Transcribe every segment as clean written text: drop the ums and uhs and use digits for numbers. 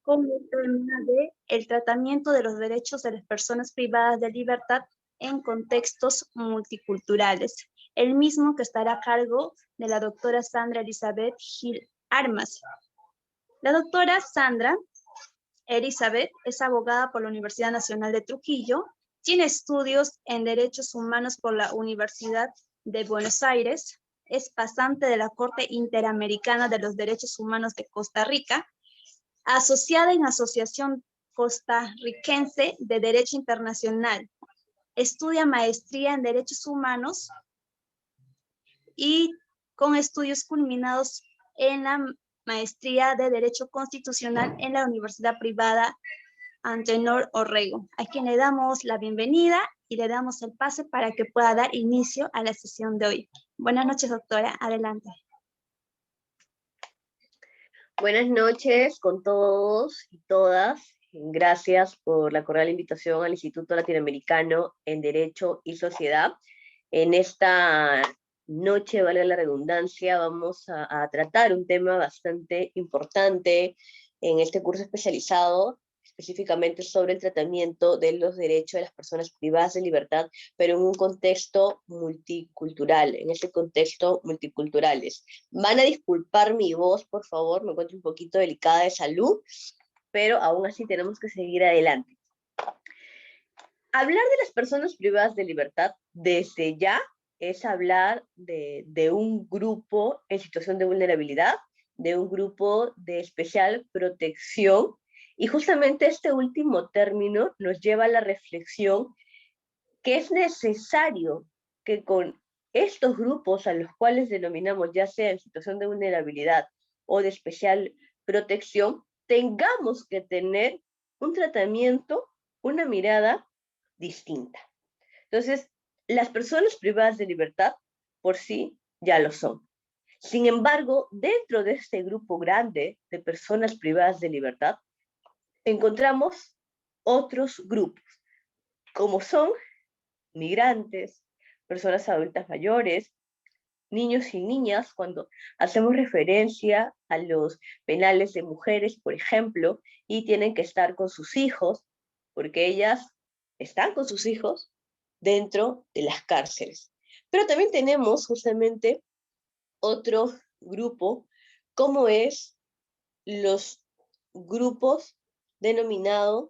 con el tema de el tratamiento de los derechos de las personas privadas de libertad en contextos multiculturales. El mismo que estará a cargo de la doctora Sandra Elizabeth Gil Armas. La doctora Sandra Elizabeth es abogada por la Universidad Nacional de Trujillo, tiene estudios en Derechos Humanos por la Universidad de Buenos Aires, es pasante de la Corte Interamericana de los Derechos Humanos de Costa Rica, asociada en Asociación Costarricense de Derecho Internacional. Estudia maestría en Derechos Humanos y con estudios culminados en la maestría de Derecho Constitucional en la Universidad Privada Antenor Orrego, a quien le damos la bienvenida y le damos el pase para que pueda dar inicio a la sesión de hoy. Buenas noches, doctora. Adelante. Buenas noches con todos y todas. Gracias por la cordial invitación al Instituto Latinoamericano en Derecho y Sociedad. En esta noche, vale la redundancia, vamos a tratar un tema bastante importante en este curso especializado, específicamente sobre el tratamiento de los derechos de las personas privadas de libertad, pero en un contexto multicultural, en ese contexto multiculturales. Van a disculpar mi voz, por favor, me encuentro un poquito delicada de salud, pero aún así tenemos que seguir adelante. Hablar de las personas privadas de libertad desde ya es hablar de un grupo en situación de vulnerabilidad, de un grupo de especial protección, y justamente este último término nos lleva a la reflexión que es necesario que con estos grupos a los cuales denominamos ya sea en situación de vulnerabilidad o de especial protección, tengamos que tener un tratamiento, una mirada distinta. Entonces, las personas privadas de libertad por sí ya lo son. Sin embargo, dentro de este grupo grande de personas privadas de libertad, encontramos otros grupos, como son migrantes, personas adultas mayores, niños y niñas, cuando hacemos referencia a los penales de mujeres, por ejemplo, y tienen que estar con sus hijos, porque ellas están con sus hijos dentro de las cárceles. Pero también tenemos justamente otro grupo, como es los grupos denominados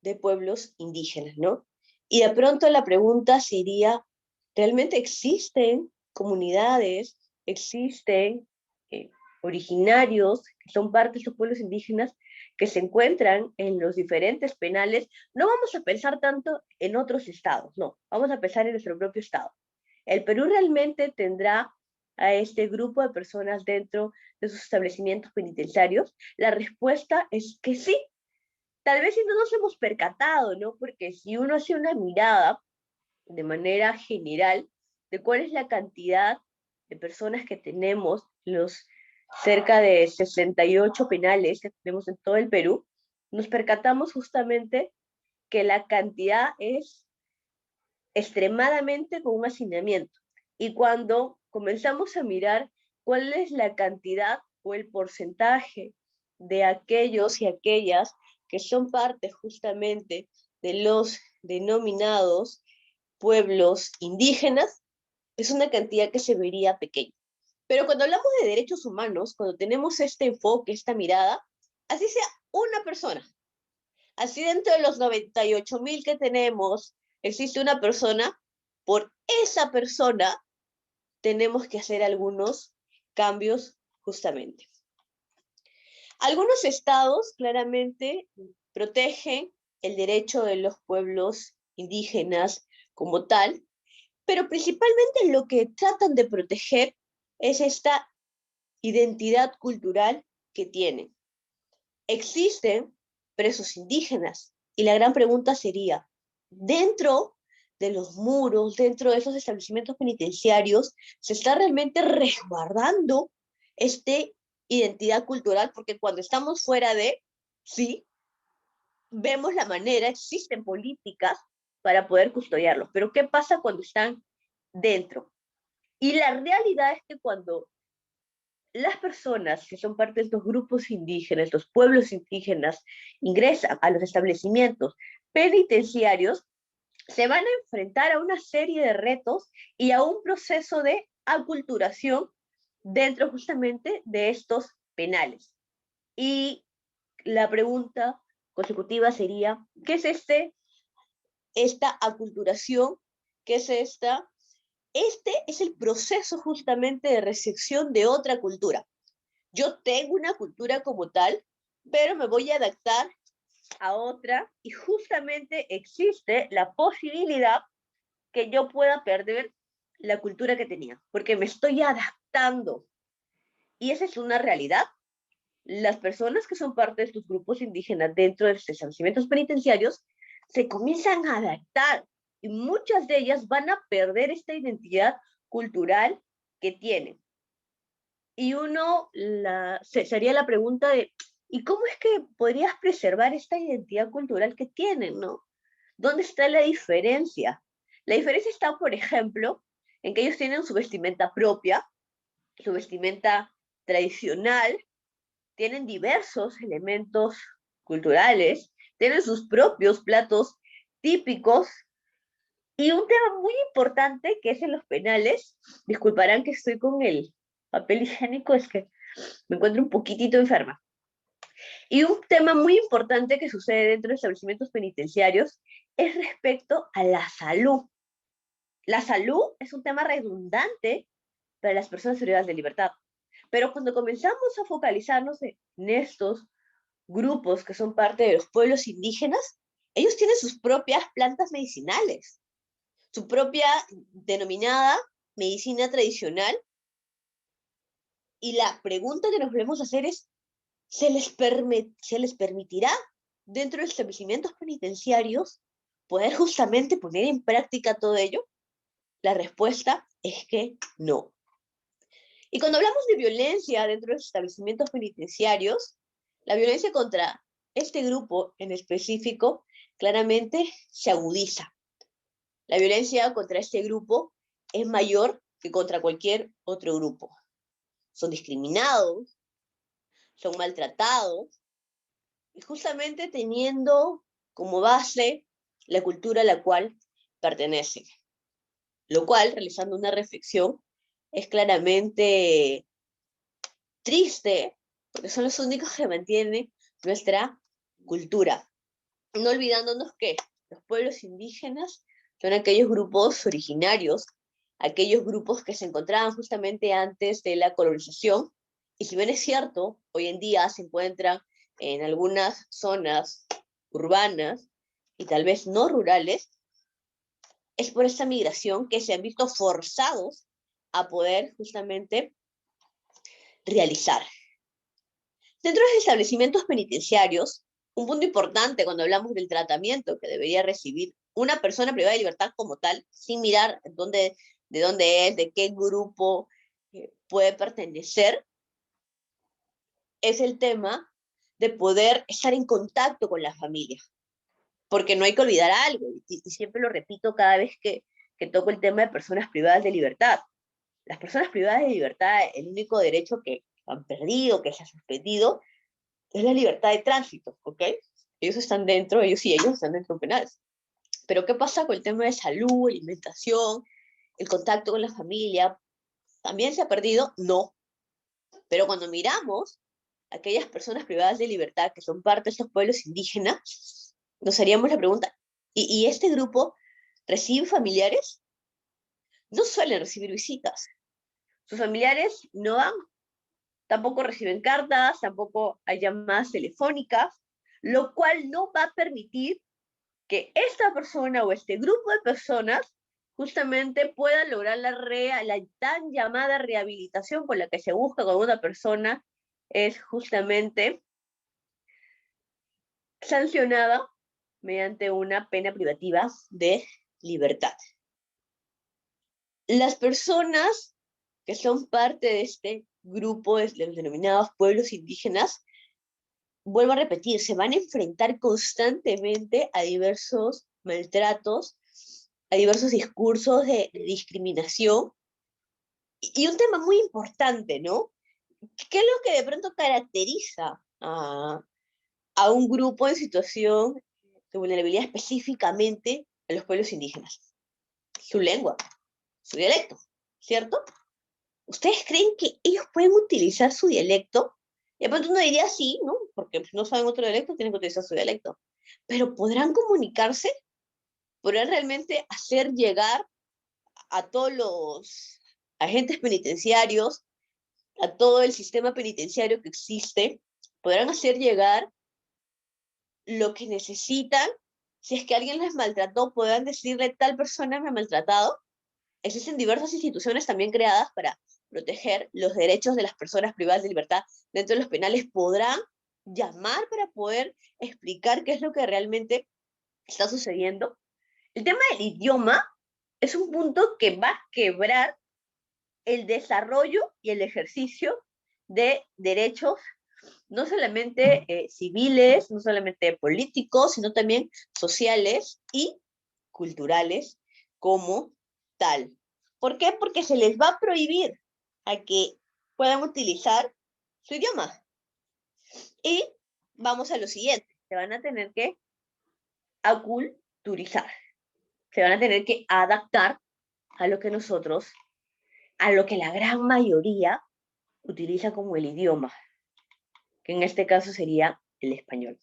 de pueblos indígenas, ¿no? Y de pronto la pregunta sería, ¿realmente existen comunidades, existen originarios que son parte de estos pueblos indígenas que se encuentran en los diferentes penales? No vamos a pensar tanto en otros estados, no, vamos a pensar en nuestro propio estado. ¿El Perú realmente tendrá a este grupo de personas dentro de sus establecimientos penitenciarios? La respuesta es que sí. Tal vez si no nos hemos percatado, ¿no? Porque si uno hace una mirada de manera general de cuál es la cantidad de personas que tenemos, los cerca de 68 penales que tenemos en todo el Perú, nos percatamos justamente que la cantidad es extremadamente con un hacinamiento. Y cuando comenzamos a mirar cuál es la cantidad o el porcentaje de aquellos y aquellas que son parte justamente de los denominados pueblos indígenas, es una cantidad que se vería pequeña. Pero cuando hablamos de derechos humanos, cuando tenemos este enfoque, esta mirada, así sea una persona, así dentro de los 98.000 que tenemos, existe una persona, por esa persona tenemos que hacer algunos cambios justamente. Algunos estados claramente protegen el derecho de los pueblos indígenas como tal, pero principalmente lo que tratan de proteger es esta identidad cultural que tienen. Existen presos indígenas y la gran pregunta sería, dentro de los muros, dentro de esos establecimientos penitenciarios, ¿se está realmente resguardando esta identidad cultural? Porque cuando estamos fuera de, sí, vemos la manera, existen políticas para poder custodiarlos, pero ¿qué pasa cuando están dentro? Y la realidad es que cuando las personas que son parte de estos grupos indígenas, los pueblos indígenas, ingresan a los establecimientos penitenciarios, se van a enfrentar a una serie de retos y a un proceso de aculturación dentro justamente de estos penales. Y la pregunta consecutiva sería, ¿qué es esta aculturación? ¿Qué es esta? Este es el proceso justamente de recepción de otra cultura. Yo tengo una cultura como tal, pero me voy a adaptar a otra y justamente existe la posibilidad que yo pueda perder la cultura que tenía, porque me estoy adaptando. Y esa es una realidad. Las personas que son parte de estos grupos indígenas dentro de los establecimientos penitenciarios se comienzan a adaptar y muchas de ellas van a perder esta identidad cultural que tienen. Y uno sería la pregunta de, ¿y cómo es que podrías preservar esta identidad cultural que tienen, no? ¿Dónde está la diferencia? La diferencia está, por ejemplo, en que ellos tienen su vestimenta propia, su vestimenta tradicional, tienen diversos elementos culturales, tienen sus propios platos típicos, y un tema muy importante que es en los penales, disculparán que estoy con el papel higiénico, es que me encuentro un poquitito enferma. Y un tema muy importante que sucede dentro de establecimientos penitenciarios es respecto a la salud. La salud es un tema redundante para las personas privadas de libertad. Pero cuando comenzamos a focalizarnos en estos grupos que son parte de los pueblos indígenas, ellos tienen sus propias plantas medicinales, su propia denominada medicina tradicional. Y la pregunta que nos debemos hacer es, ¿se les permitirá dentro de establecimientos penitenciarios poder justamente poner en práctica todo ello? La respuesta es que no. Y cuando hablamos de violencia dentro de los establecimientos penitenciarios, la violencia contra este grupo en específico claramente se agudiza. La violencia contra este grupo es mayor que contra cualquier otro grupo. Son discriminados, son maltratados, y justamente teniendo como base la cultura a la cual pertenecen. Lo cual, realizando una reflexión, es claramente triste, porque son los únicos que mantienen nuestra cultura. No olvidándonos que los pueblos indígenas son aquellos grupos originarios, aquellos grupos que se encontraban justamente antes de la colonización, y si bien es cierto, hoy en día se encuentran en algunas zonas urbanas y tal vez no rurales, es por esta migración que se han visto forzados a poder justamente realizar. Dentro de los establecimientos penitenciarios, un punto importante cuando hablamos del tratamiento que debería recibir una persona privada de libertad como tal, sin mirar de dónde es, de qué grupo puede pertenecer, es el tema de poder estar en contacto con la familia. Porque no hay que olvidar algo, y siempre lo repito cada vez que toco el tema de personas privadas de libertad. Las personas privadas de libertad, el único derecho que han perdido, que se ha suspendido, es la libertad de tránsito, ¿ok? Ellos están dentro, ellos están dentro de penales. Pero ¿qué pasa con el tema de salud, alimentación, el contacto con la familia? ¿También se ha perdido? No. Pero cuando miramos a aquellas personas privadas de libertad que son parte de estos pueblos indígenas, nos haríamos la pregunta, ¿y este grupo recibe familiares? No suelen recibir visitas. Sus familiares no van, tampoco reciben cartas, tampoco hay llamadas telefónicas, lo cual no va a permitir que esta persona o este grupo de personas justamente pueda lograr la tan llamada rehabilitación con la que se busca con una persona, es justamente sancionada mediante una pena privativa de libertad. Las personas que son parte de este grupo de los denominados pueblos indígenas, vuelvo a repetir, se van a enfrentar constantemente a diversos maltratos, a diversos discursos de discriminación. Y un tema muy importante, ¿no? ¿qué es lo que de pronto caracteriza a un grupo en situación de vulnerabilidad específicamente a los pueblos indígenas? Su lengua, su dialecto, ¿cierto? ¿Ustedes creen que ellos pueden utilizar su dialecto? Y de pronto uno diría sí, ¿no? Porque no saben otro dialecto, tienen que utilizar su dialecto. Pero ¿podrán comunicarse? ¿Podrán realmente hacer llegar a todos los agentes penitenciarios, a todo el sistema penitenciario que existe? ¿Podrán hacer llegar lo que necesitan? Si es que alguien les maltrató, ¿podrán decirle tal persona me ha maltratado? Existen diversas instituciones también creadas para proteger los derechos de las personas privadas de libertad dentro de los penales. ¿Podrán llamar para poder explicar qué es lo que realmente está sucediendo? El tema del idioma es un punto que va a quebrar el desarrollo y el ejercicio de derechos, no solamente civiles, no solamente políticos, sino también sociales y culturales como tal. ¿Por qué? Porque se les va a prohibir a que puedan utilizar su idioma. Y vamos a lo siguiente, se van a tener que aculturizar, se van a tener que adaptar a lo que nosotros, a lo que la gran mayoría utiliza como el idioma, que en este caso sería el español.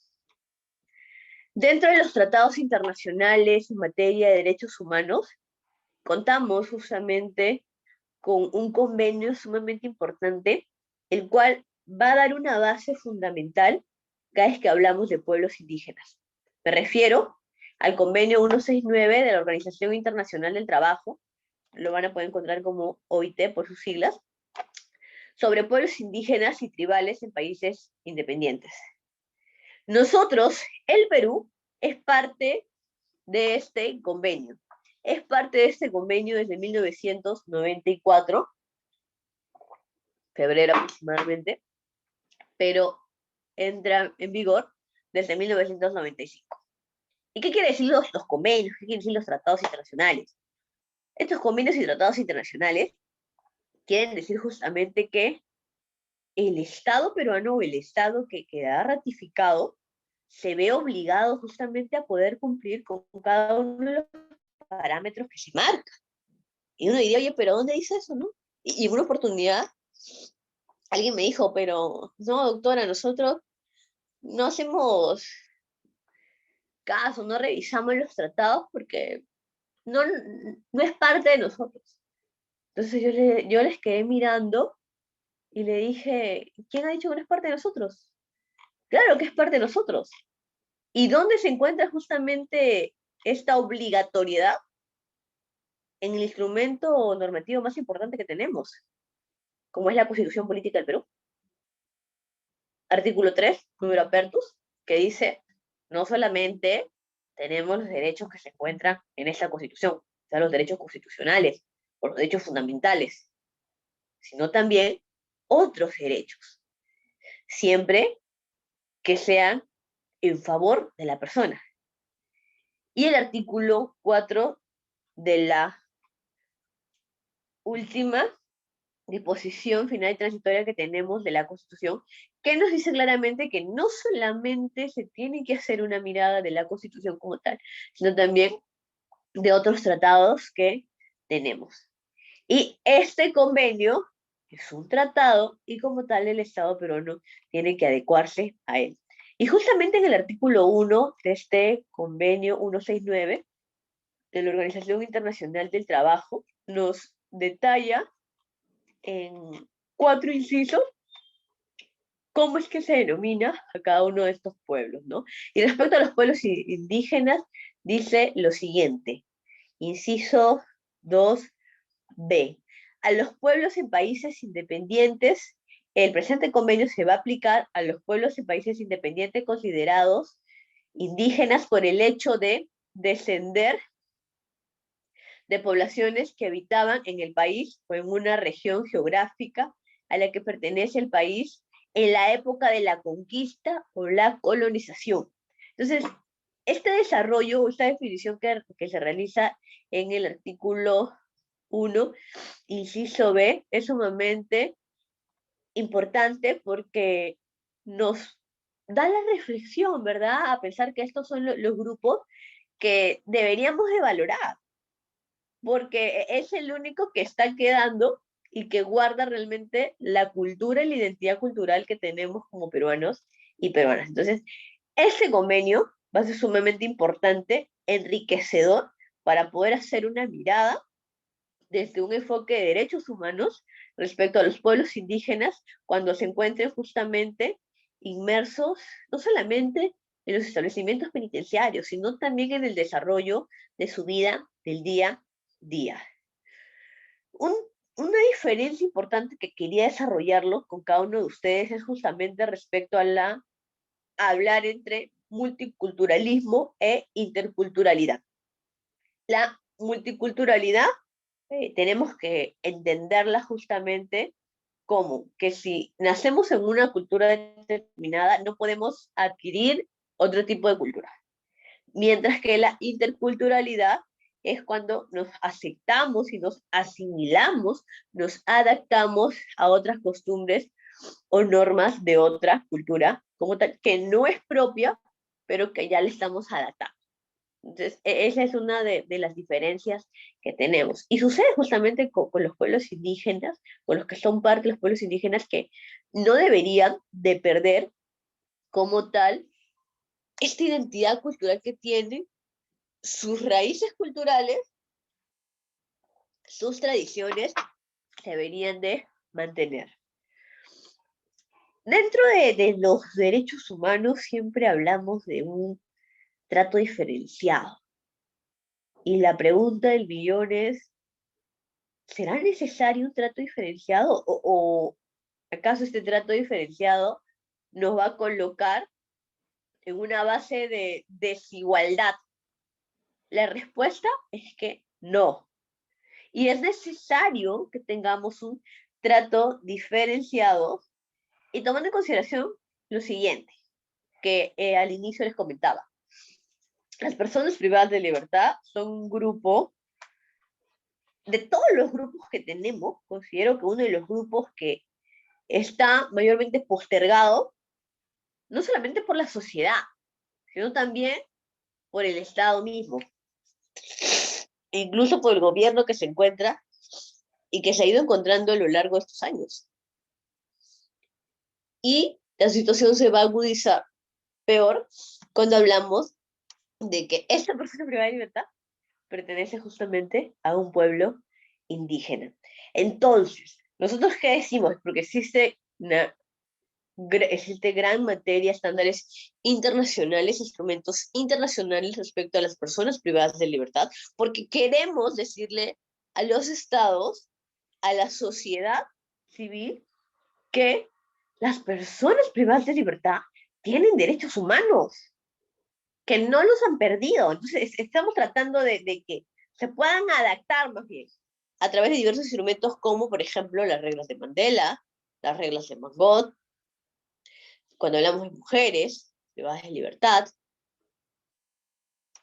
Dentro de los tratados internacionales en materia de derechos humanos, contamos justamente con un convenio sumamente importante, el cual va a dar una base fundamental cada vez que hablamos de pueblos indígenas. Me refiero al convenio 169 de la Organización Internacional del Trabajo, lo van a poder encontrar como OIT por sus siglas, sobre pueblos indígenas y tribales en países independientes. Nosotros, el Perú, es parte de este convenio. Es parte de este convenio desde 1994, febrero aproximadamente, pero entra en vigor desde 1995. ¿Y qué quiere decir los convenios? ¿Qué quiere decir los tratados internacionales? Estos convenios y tratados internacionales quieren decir justamente que el Estado peruano o el Estado que queda ratificado se ve obligado justamente a poder cumplir con cada uno de los parámetros que se marca. Y uno diría, oye, pero ¿dónde dice eso, no? Y en una oportunidad alguien me dijo, pero no, doctora, nosotros no hacemos caso, no revisamos los tratados porque no, no es parte de nosotros. Entonces yo les quedé mirando y le dije, ¿quién ha dicho que no es parte de nosotros? Claro que es parte de nosotros. ¿Y dónde se encuentra justamente esta obligatoriedad? En el instrumento normativo más importante que tenemos, como es la Constitución Política del Perú. Artículo 3, número apertus, que dice, no solamente tenemos los derechos que se encuentran en esta Constitución, o sea, los derechos constitucionales, o los derechos fundamentales, sino también otros derechos, siempre que sean en favor de la persona. Y el artículo 4 de la última disposición final y transitoria que tenemos de la Constitución, que nos dice claramente que no solamente se tiene que hacer una mirada de la Constitución como tal, sino también de otros tratados que tenemos. Y este convenio es un tratado y como tal el Estado peruano tiene que adecuarse a él. Y justamente en el artículo 1 de este convenio 169 de la Organización Internacional del Trabajo nos detalla en 4 incisos cómo es que se denomina a cada uno de estos pueblos, ¿no? Y respecto a los pueblos indígenas, dice lo siguiente, inciso 2b. A los pueblos en países independientes, el presente convenio se va a aplicar a los pueblos en países independientes considerados indígenas por el hecho de descender de poblaciones que habitaban en el país o en una región geográfica a la que pertenece el país en la época de la conquista o la colonización. Entonces, este desarrollo, esta definición que se realiza en el artículo 1, inciso B, es sumamente importante porque nos da la reflexión, ¿verdad? A pensar que estos son los grupos que deberíamos de valorar, porque es el único que está quedando y que guarda realmente la cultura y la identidad cultural que tenemos como peruanos y peruanas. Entonces, ese convenio va a ser sumamente importante, enriquecedor, para poder hacer una mirada desde un enfoque de derechos humanos respecto a los pueblos indígenas cuando se encuentren justamente inmersos no solamente en los establecimientos penitenciarios, sino también en el desarrollo de su vida del día a día. Una diferencia importante que quería desarrollarlo con cada uno de ustedes es justamente respecto a hablar entre multiculturalismo e interculturalidad. La multiculturalidad tenemos que entenderla justamente como que si nacemos en una cultura determinada, no podemos adquirir otro tipo de cultura. Mientras que la interculturalidad es cuando nos aceptamos y nos asimilamos, nos adaptamos a otras costumbres o normas de otra cultura, como tal, que no es propia, pero que ya le estamos adaptando. Entonces, esa es una de las diferencias que tenemos. Y sucede justamente con los pueblos indígenas, con los que son parte de los pueblos indígenas, que no deberían de perder como tal esta identidad cultural que tienen, sus raíces culturales, sus tradiciones, se deberían de mantener. Dentro de los derechos humanos siempre hablamos de un trato diferenciado. Y la pregunta del millón es, ¿será necesario un trato diferenciado o acaso este trato diferenciado nos va a colocar en una base de desigualdad? La respuesta es que no. Y es necesario que tengamos un trato diferenciado y tomando en consideración lo siguiente, que al inicio les comentaba. Las personas privadas de libertad son un grupo, de todos los grupos que tenemos, considero que uno de los grupos que está mayormente postergado, no solamente por la sociedad, sino también por el Estado mismo, e incluso por el gobierno que se encuentra y que se ha ido encontrando a lo largo de estos años. Y la situación se va a agudizar peor cuando hablamos de que esta persona privada de libertad pertenece justamente a un pueblo indígena. Entonces, ¿nosotros qué decimos? Porque existe gran materia, estándares internacionales, instrumentos internacionales respecto a las personas privadas de libertad, porque queremos decirle a los estados, a la sociedad civil, que las personas privadas de libertad tienen derechos humanos, que no los han perdido. Entonces, estamos tratando de que se puedan adaptar más bien a través de diversos instrumentos como, por ejemplo, las reglas de Mandela, las reglas de Mangot, cuando hablamos de mujeres privadas de libertad,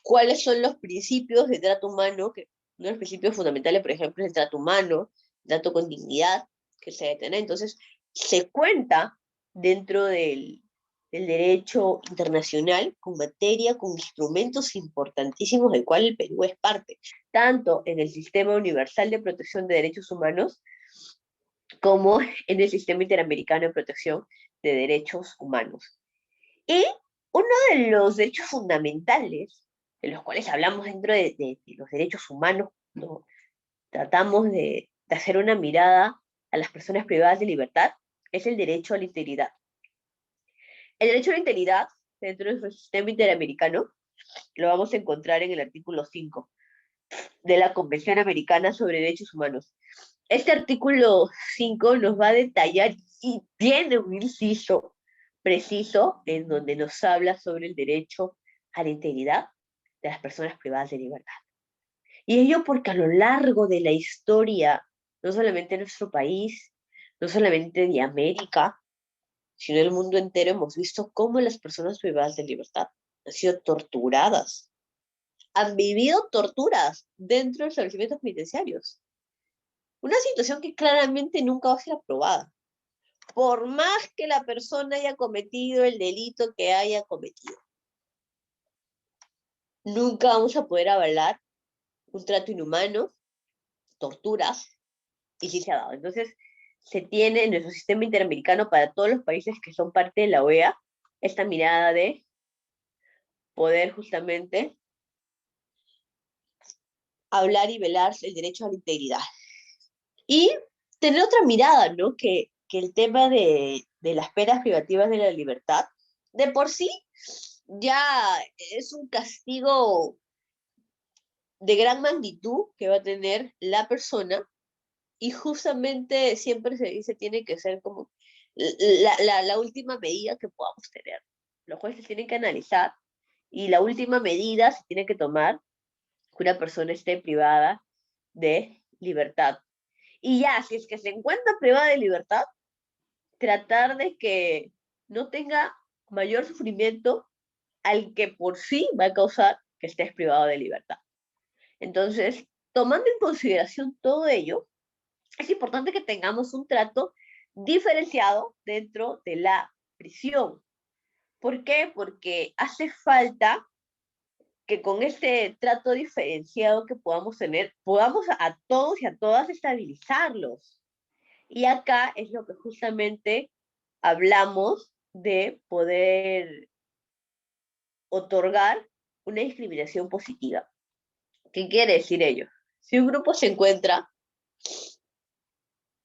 cuáles son los principios de trato humano, que uno de los principios fundamentales, por ejemplo, es el trato humano, el trato con dignidad, que se debe tener. Entonces, se cuenta dentro del derecho internacional con materia, con instrumentos importantísimos del cual el Perú es parte, tanto en el Sistema Universal de Protección de Derechos Humanos como en el Sistema Interamericano de Protección de Derechos Humanos. Y uno de los derechos fundamentales, de los cuales hablamos dentro de los derechos humanos, ¿no? Tratamos de hacer una mirada a las personas privadas de libertad, es el derecho a la integridad. El derecho a la integridad, dentro de nuestro sistema interamericano, lo vamos a encontrar en el artículo 5 de la Convención Americana sobre Derechos Humanos. Este artículo 5 nos va a detallar y tiene un inciso preciso en donde nos habla sobre el derecho a la integridad de las personas privadas de libertad. Y ello porque a lo largo de la historia, no solamente de nuestro país, no solamente de América, sino del mundo entero, hemos visto cómo las personas privadas de libertad han sido torturadas, han vivido torturas dentro de establecimientos penitenciarios. Una situación que claramente nunca va a ser aprobada, por más que la persona haya cometido el delito que haya cometido. Nunca vamos a poder avalar un trato inhumano, torturas, y sí se ha dado. Entonces, se tiene en nuestro sistema interamericano para todos los países que son parte de la OEA esta mirada de poder justamente hablar y velar el derecho a la integridad. Y tener otra mirada, ¿no? Que el tema de las penas privativas de la libertad, de por sí, ya es un castigo de gran magnitud que va a tener la persona, y justamente siempre se dice tiene que ser como la última medida que podamos tener. Los jueces tienen que analizar y la última medida se tiene que tomar que una persona esté privada de libertad. Y ya, si es que se encuentra privada de libertad, tratar de que no tenga mayor sufrimiento al que por sí va a causar que estés privado de libertad. Entonces, tomando en consideración todo ello, es importante que tengamos un trato diferenciado dentro de la prisión. ¿Por qué? Porque hace falta que con este trato diferenciado que podamos tener, podamos a todos y a todas estabilizarlos. Y acá es lo que justamente hablamos de poder otorgar una discriminación positiva. ¿Qué quiere decir ello? Si un grupo se encuentra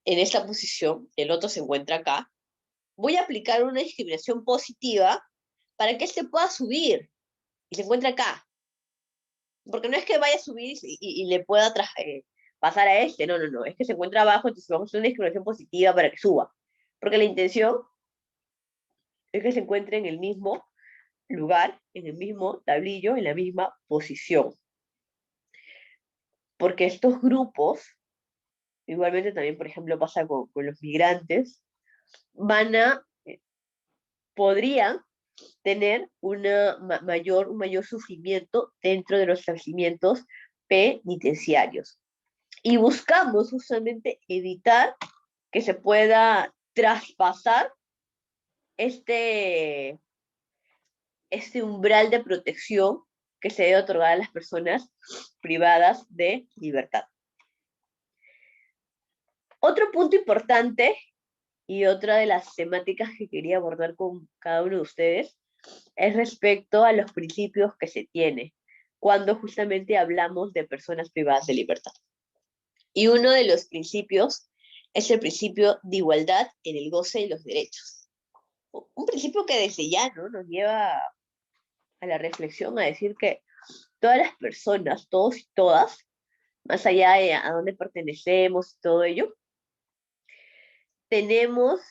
en esta posición, el otro se encuentra acá, voy a aplicar una discriminación positiva para que éste pueda subir y se encuentre acá. Porque no es que vaya a subir y le pueda pasar a este, no, no, no, es que se encuentra abajo, entonces vamos a hacer una discriminación positiva para que suba. Porque la intención es que se encuentre en el mismo lugar, en el mismo tablillo, en la misma posición. Porque estos grupos, igualmente también, por ejemplo, pasa con los migrantes, podrían tener un mayor sufrimiento dentro de los establecimientos penitenciarios. Y buscamos justamente evitar que se pueda traspasar este umbral de protección que se debe otorgar a las personas privadas de libertad. Otro punto importante y otra de las temáticas que quería abordar con cada uno de ustedes es respecto a los principios que se tiene cuando justamente hablamos de personas privadas de libertad. Y uno de los principios es el principio de igualdad en el goce de los derechos. Un principio que desde ya, ¿no?, nos lleva a la reflexión, a decir que todas las personas, todos y todas, más allá de a dónde pertenecemos y todo ello, tenemos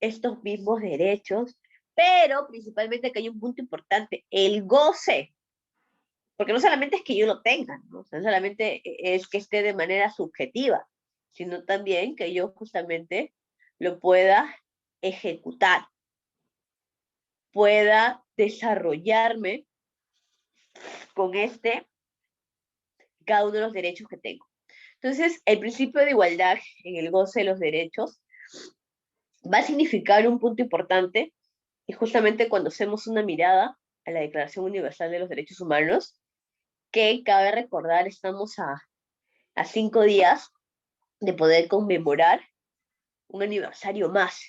estos mismos derechos, pero principalmente que hay un punto importante, el goce. Porque no solamente es que yo lo tenga, ¿no? O sea, no solamente es que esté de manera subjetiva, sino también que yo justamente lo pueda ejecutar, pueda desarrollarme con cada uno de los derechos que tengo. Entonces, el principio de igualdad en el goce de los derechos va a significar un punto importante, y justamente cuando hacemos una mirada a la Declaración Universal de los Derechos Humanos, que cabe recordar, estamos a 5 días de poder conmemorar un aniversario más,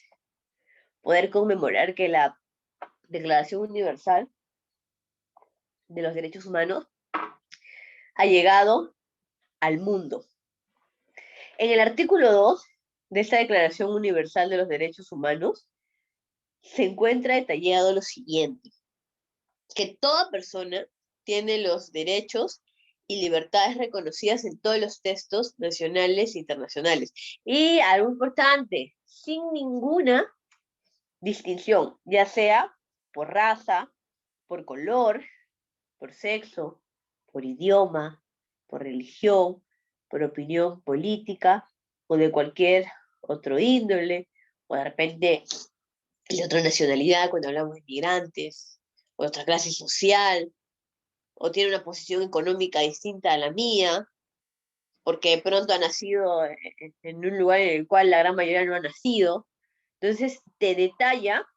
poder conmemorar que la Declaración Universal de los Derechos Humanos ha llegado al mundo. En el artículo 2 de esta Declaración Universal de los Derechos Humanos se encuentra detallado lo siguiente: que toda persona tiene los derechos y libertades reconocidas en todos los textos nacionales e internacionales. Y algo importante, sin ninguna distinción, ya sea por raza, por color, por sexo, por idioma, por religión, por opinión política o de cualquier otro índole, o de repente de otra nacionalidad cuando hablamos de migrantes, o de otra clase social, o tiene una posición económica distinta a la mía, porque de pronto ha nacido en un lugar en el cual la gran mayoría no ha nacido. Entonces te detalla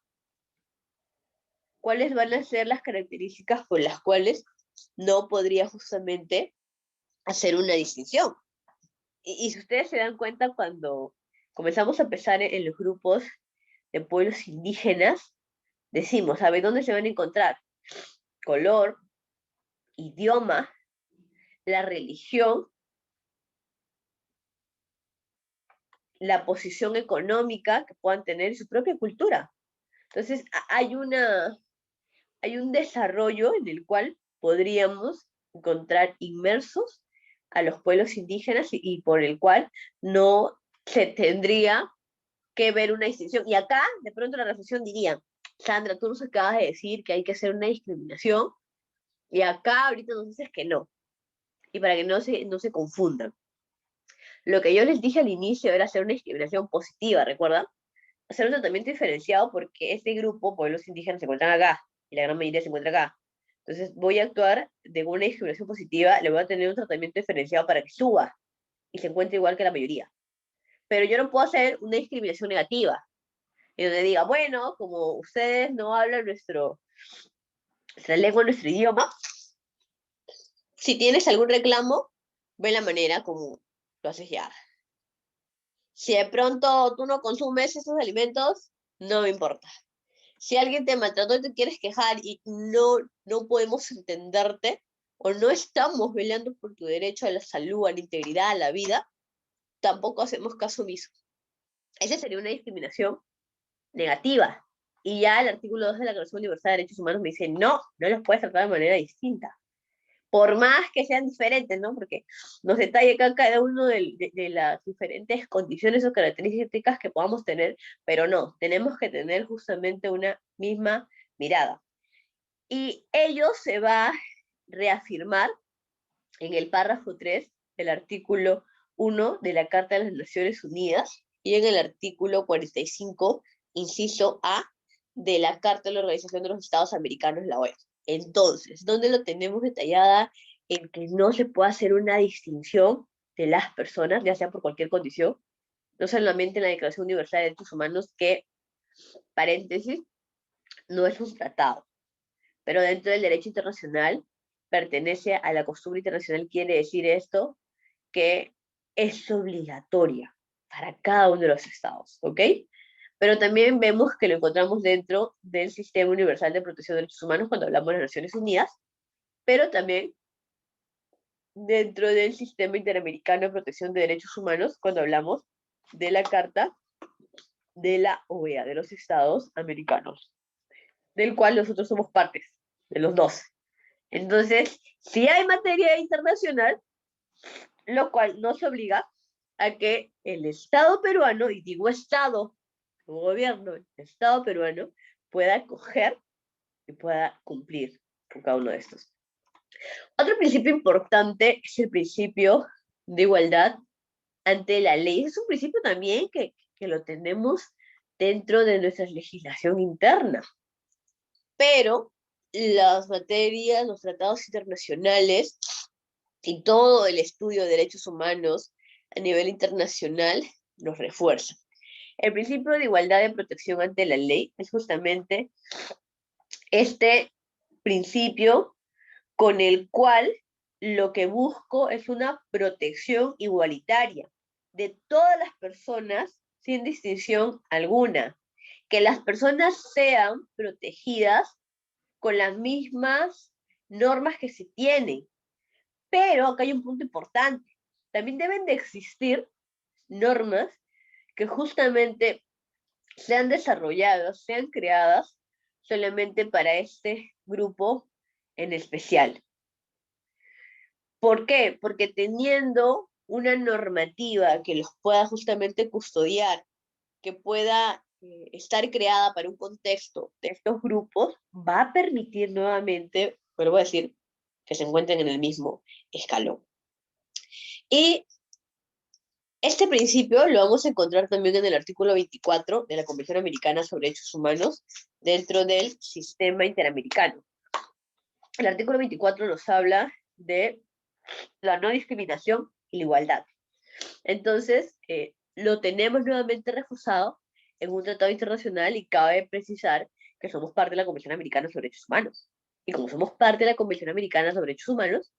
cuáles van a ser las características por las cuales no podría justamente hacer una distinción. Y si ustedes se dan cuenta, cuando comenzamos a pensar en los grupos de pueblos indígenas, decimos, a ver, ¿dónde se van a encontrar? Color, idioma, la religión, la posición económica que puedan tener y su propia cultura. Entonces, hay un desarrollo en el cual podríamos encontrar inmersos a los pueblos indígenas y por el cual no se tendría que ver una distinción. Y acá, de pronto, la reflexión diría, Sandra, tú nos acabas de decir que hay que hacer una discriminación, y acá ahorita nos dices que no. Y para que no se confundan. Lo que yo les dije al inicio era hacer una discriminación positiva, ¿recuerdan? Hacer un tratamiento diferenciado porque este grupo, pueblos indígenas, se encuentran acá, y la gran mayoría se encuentra acá. Entonces voy a actuar de una discriminación positiva, le voy a tener un tratamiento diferenciado para que suba y se encuentre igual que la mayoría. Pero yo no puedo hacer una discriminación negativa, y donde diga, bueno, como ustedes no hablan nuestra lengua, nuestro idioma, si tienes algún reclamo, ve la manera como lo haces llegar. Si de pronto tú no consumes esos alimentos, no me importa. Si alguien te maltrató y te quieres quejar y no podemos entenderte, o no estamos velando por tu derecho a la salud, a la integridad, a la vida, tampoco hacemos caso omiso. Esa sería una discriminación negativa. Y ya el artículo 2 de la Declaración Universal de Derechos Humanos me dice, no los puedes tratar de manera distinta. Por más que sean diferentes, ¿no? Porque nos detalla acá cada uno de las diferentes condiciones o características que podamos tener, pero no, tenemos que tener justamente una misma mirada. Y ello se va a reafirmar en el párrafo 3 del artículo 1 de la Carta de las Naciones Unidas y en el artículo 45, inciso A, de la Carta de la Organización de los Estados Americanos, la OEA. Entonces, ¿dónde lo tenemos detallada? En que no se puede hacer una distinción de las personas, ya sea por cualquier condición, no solamente en la Declaración Universal de Derechos Humanos, que, paréntesis, no es un tratado, pero dentro del derecho internacional pertenece a la costumbre internacional. Quiere decir esto que es obligatoria para cada uno de los estados, ¿ok? Pero también vemos que lo encontramos dentro del Sistema Universal de Protección de Derechos Humanos cuando hablamos de las Naciones Unidas, pero también dentro del Sistema Interamericano de Protección de Derechos Humanos cuando hablamos de la Carta de la OEA, de los Estados Americanos, del cual nosotros somos partes, de los dos. Entonces, si hay materia internacional, lo cual nos obliga a que el Estado peruano, y digo Estado, gobierno, el Estado peruano, pueda acoger y pueda cumplir con cada uno de estos. Otro principio importante es el principio de igualdad ante la ley. Es un principio también que lo tenemos dentro de nuestra legislación interna. Pero las materias, los tratados internacionales y todo el estudio de derechos humanos a nivel internacional los refuerzan. El principio de igualdad de protección ante la ley es justamente este principio con el cual lo que busco es una protección igualitaria de todas las personas sin distinción alguna. Que las personas sean protegidas con las mismas normas que se tienen. Pero acá hay un punto importante. También deben de existir normas que justamente sean desarrolladas, sean creadas solamente para este grupo en especial. ¿Por qué? Porque teniendo una normativa que los pueda justamente custodiar, que pueda estar creada para un contexto de estos grupos, va a permitir nuevamente, vuelvo a decir, que se encuentren en el mismo escalón. Y este principio lo vamos a encontrar también en el artículo 24 de la Convención Americana sobre Derechos Humanos dentro del sistema interamericano. El artículo 24 nos habla de la no discriminación y la igualdad. Entonces, lo tenemos nuevamente reforzado en un tratado internacional y cabe precisar que somos parte de la Convención Americana sobre Derechos Humanos. Y como somos parte de la Convención Americana sobre Derechos Humanos,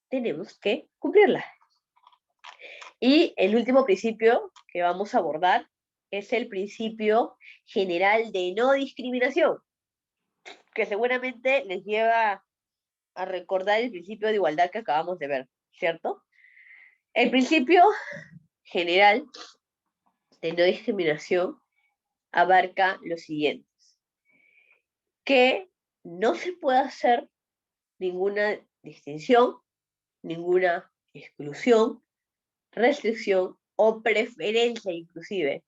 tenemos que cumplirla. Y el último principio que vamos a abordar es el principio general de no discriminación, que seguramente les lleva a recordar el principio de igualdad que acabamos de ver, ¿cierto? El principio general de no discriminación abarca lo siguiente, que no se puede hacer ninguna distinción, ninguna exclusión, restricción o preferencia inclusive,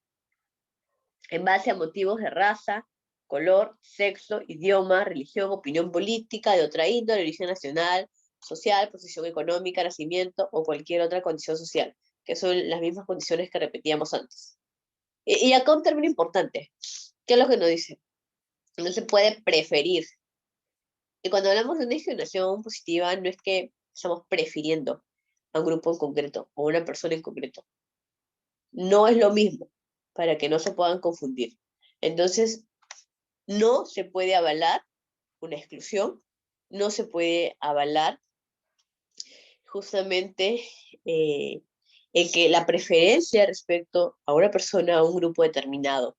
en base a motivos de raza, color, sexo, idioma, religión, opinión política, de otra índole, origen nacional, social, posición económica, nacimiento o cualquier otra condición social, que son las mismas condiciones que repetíamos antes. Y acá un término importante, ¿qué es lo que nos dice? No se puede preferir. Y cuando hablamos de una discriminación positiva, no es que estamos prefiriendo a un grupo en concreto o a una persona en concreto. No es lo mismo, para que no se puedan confundir. Entonces, no se puede avalar una exclusión, no se puede avalar justamente el que la preferencia respecto a una persona, a un grupo determinado.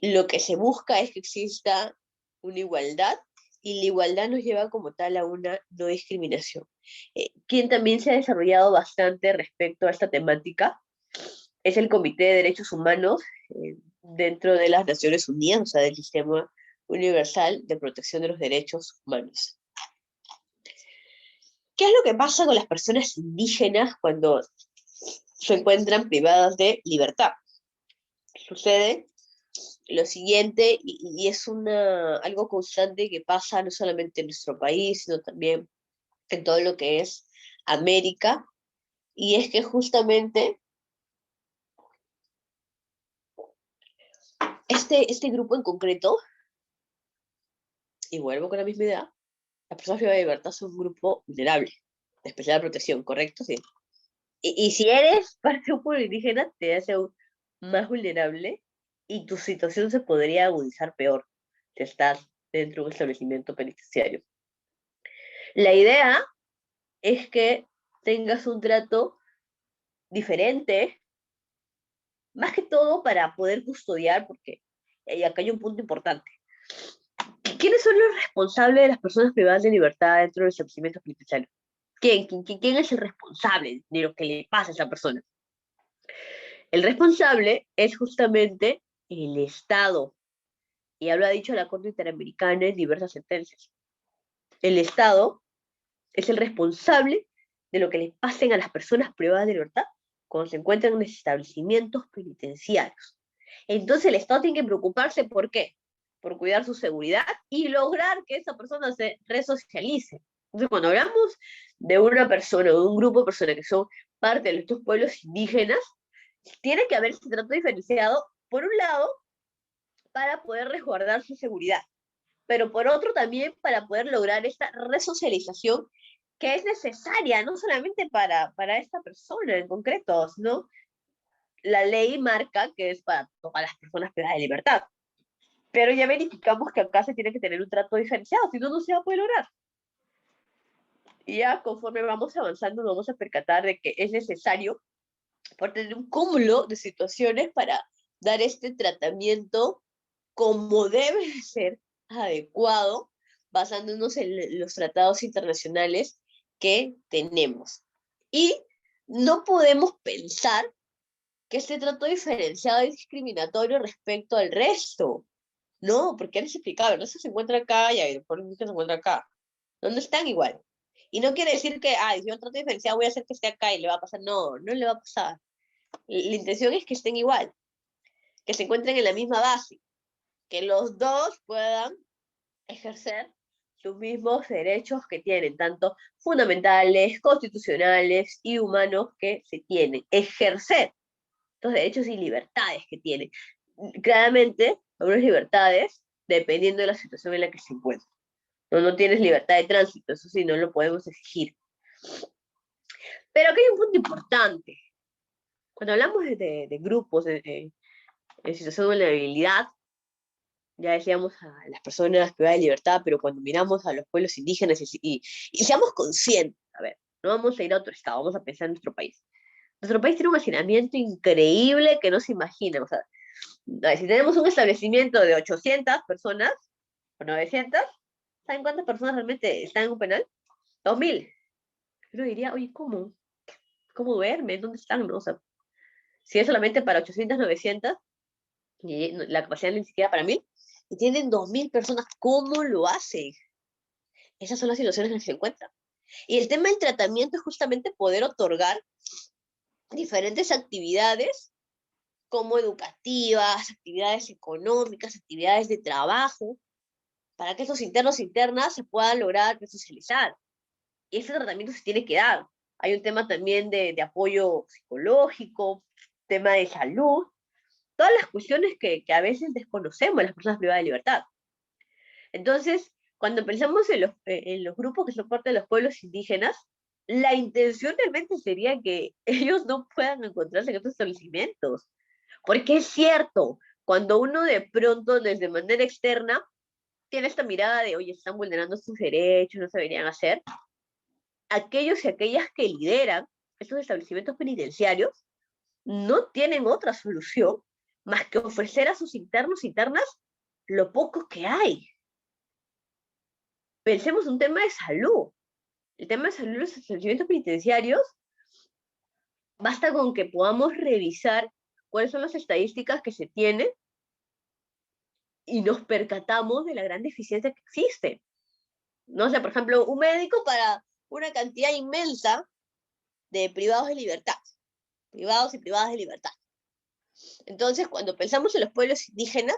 Lo que se busca es que exista una igualdad y la igualdad nos lleva como tal a una no discriminación. Quien también se ha desarrollado bastante respecto a esta temática es el Comité de Derechos Humanos dentro de las Naciones Unidas, o sea, del Sistema Universal de Protección de los Derechos Humanos. ¿Qué es lo que pasa con las personas indígenas cuando se encuentran privadas de libertad? Sucede lo siguiente, y es algo constante que pasa no solamente en nuestro país, sino también en todo lo que es América, y es que justamente este grupo en concreto, y vuelvo con la misma idea, las personas privadas de libertad son un grupo vulnerable, de especial protección, ¿correcto? Sí. Y si eres parte de un pueblo indígena, te hace aún más vulnerable y tu situación se podría agudizar peor si estás dentro de un establecimiento penitenciario. La idea es que tengas un trato diferente, más que todo para poder custodiar, porque acá hay un punto importante. ¿Quiénes son los responsables de las personas privadas de libertad dentro del establecimiento penitenciario? ¿Quién es el responsable de lo que le pasa a esa persona? El responsable es justamente el Estado, y ya lo ha dicho la Corte Interamericana en diversas sentencias. El Estado es el responsable de lo que les pasen a las personas privadas de libertad cuando se encuentran en establecimientos penitenciarios. Entonces el Estado tiene que preocuparse, ¿por qué? Por cuidar su seguridad y lograr que esa persona se resocialice. Entonces, cuando hablamos de una persona o de un grupo de personas que son parte de estos pueblos indígenas, tiene que haber ese trato diferenciado, por un lado, para poder resguardar su seguridad, pero por otro también para poder lograr esta resocialización que es necesaria, no solamente para esta persona en concreto, ¿no? La ley marca que es para todas las personas privadas de libertad, pero ya verificamos que acá se tiene que tener un trato diferenciado, si no, no se va a poder lograr. Y ya conforme vamos avanzando nos vamos a percatar de que es necesario por tener un cúmulo de situaciones para dar este tratamiento como debe ser, adecuado, basándonos en los tratados internacionales que tenemos. Y no podemos pensar que este trato diferenciado es discriminatorio respecto al resto. No, porque es explicado, el resto se encuentra acá y el pueblo indígena se encuentra acá. No están igual. Y no quiere decir que, si yo trato diferenciado voy a hacer que esté acá y le va a pasar. No, no le va a pasar. La intención es que estén igual, que se encuentren en la misma base, que los dos puedan ejercer sus mismos derechos que tienen, tanto fundamentales, constitucionales y humanos que se tienen. Ejercer los derechos y libertades que tienen. Claramente, algunas libertades dependiendo de la situación en la que se encuentran. No tienes libertad de tránsito, eso sí, no lo podemos exigir. Pero aquí hay un punto importante. Cuando hablamos de grupos en situación de vulnerabilidad, ya decíamos a las personas privadas de libertad, pero cuando miramos a los pueblos indígenas y seamos conscientes, a ver, no vamos a ir a otro estado, vamos a pensar en nuestro país. Nuestro país tiene un hacinamiento increíble que no se imaginan. O sea, si tenemos un establecimiento de 800 personas, o 900, ¿saben cuántas personas realmente están en un penal? 2000. Yo diría, oye, ¿cómo? ¿Cómo duermen? ¿Dónde están? ¿No? O sea, si es solamente para 800, 900, y la capacidad ni siquiera para 1000, y tienen 2000 personas, ¿cómo lo hacen? Esas son las situaciones en las que se encuentran. Y el tema del tratamiento es justamente poder otorgar diferentes actividades como educativas, actividades económicas, actividades de trabajo, para que esos internos e internas se puedan lograr resocializar. Y ese tratamiento se tiene que dar. Hay un tema también de apoyo psicológico, tema de salud, todas las cuestiones que a veces desconocemos las personas privadas de libertad. Entonces, cuando pensamos en los grupos que son parte de los pueblos indígenas, la intención realmente sería que ellos no puedan encontrarse en estos establecimientos. Porque es cierto, cuando uno de pronto, desde manera externa, tiene esta mirada de, oye, están vulnerando sus derechos, no se deberían hacer, aquellos y aquellas que lideran estos establecimientos penitenciarios no tienen otra solución más que ofrecer a sus internos e internas lo poco que hay. Pensemos en un tema de salud. El tema de salud en los establecimientos penitenciarios, basta con que podamos revisar cuáles son las estadísticas que se tienen y nos percatamos de la gran deficiencia que existe. No sé, por ejemplo, un médico para una cantidad inmensa de privados de libertad, privados y privadas de libertad. Entonces, cuando pensamos en los pueblos indígenas,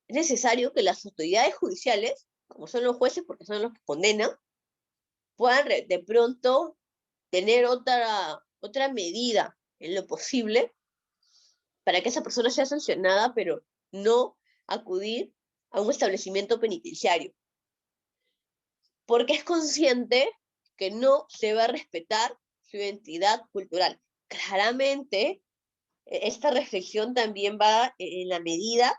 es necesario que las autoridades judiciales, como son los jueces, porque son los que condenan, puedan de pronto tener otra medida en lo posible para que esa persona sea sancionada, pero no acudir a un establecimiento penitenciario. Porque es consciente que no se va a respetar su identidad cultural. Claramente, esta reflexión también va en la medida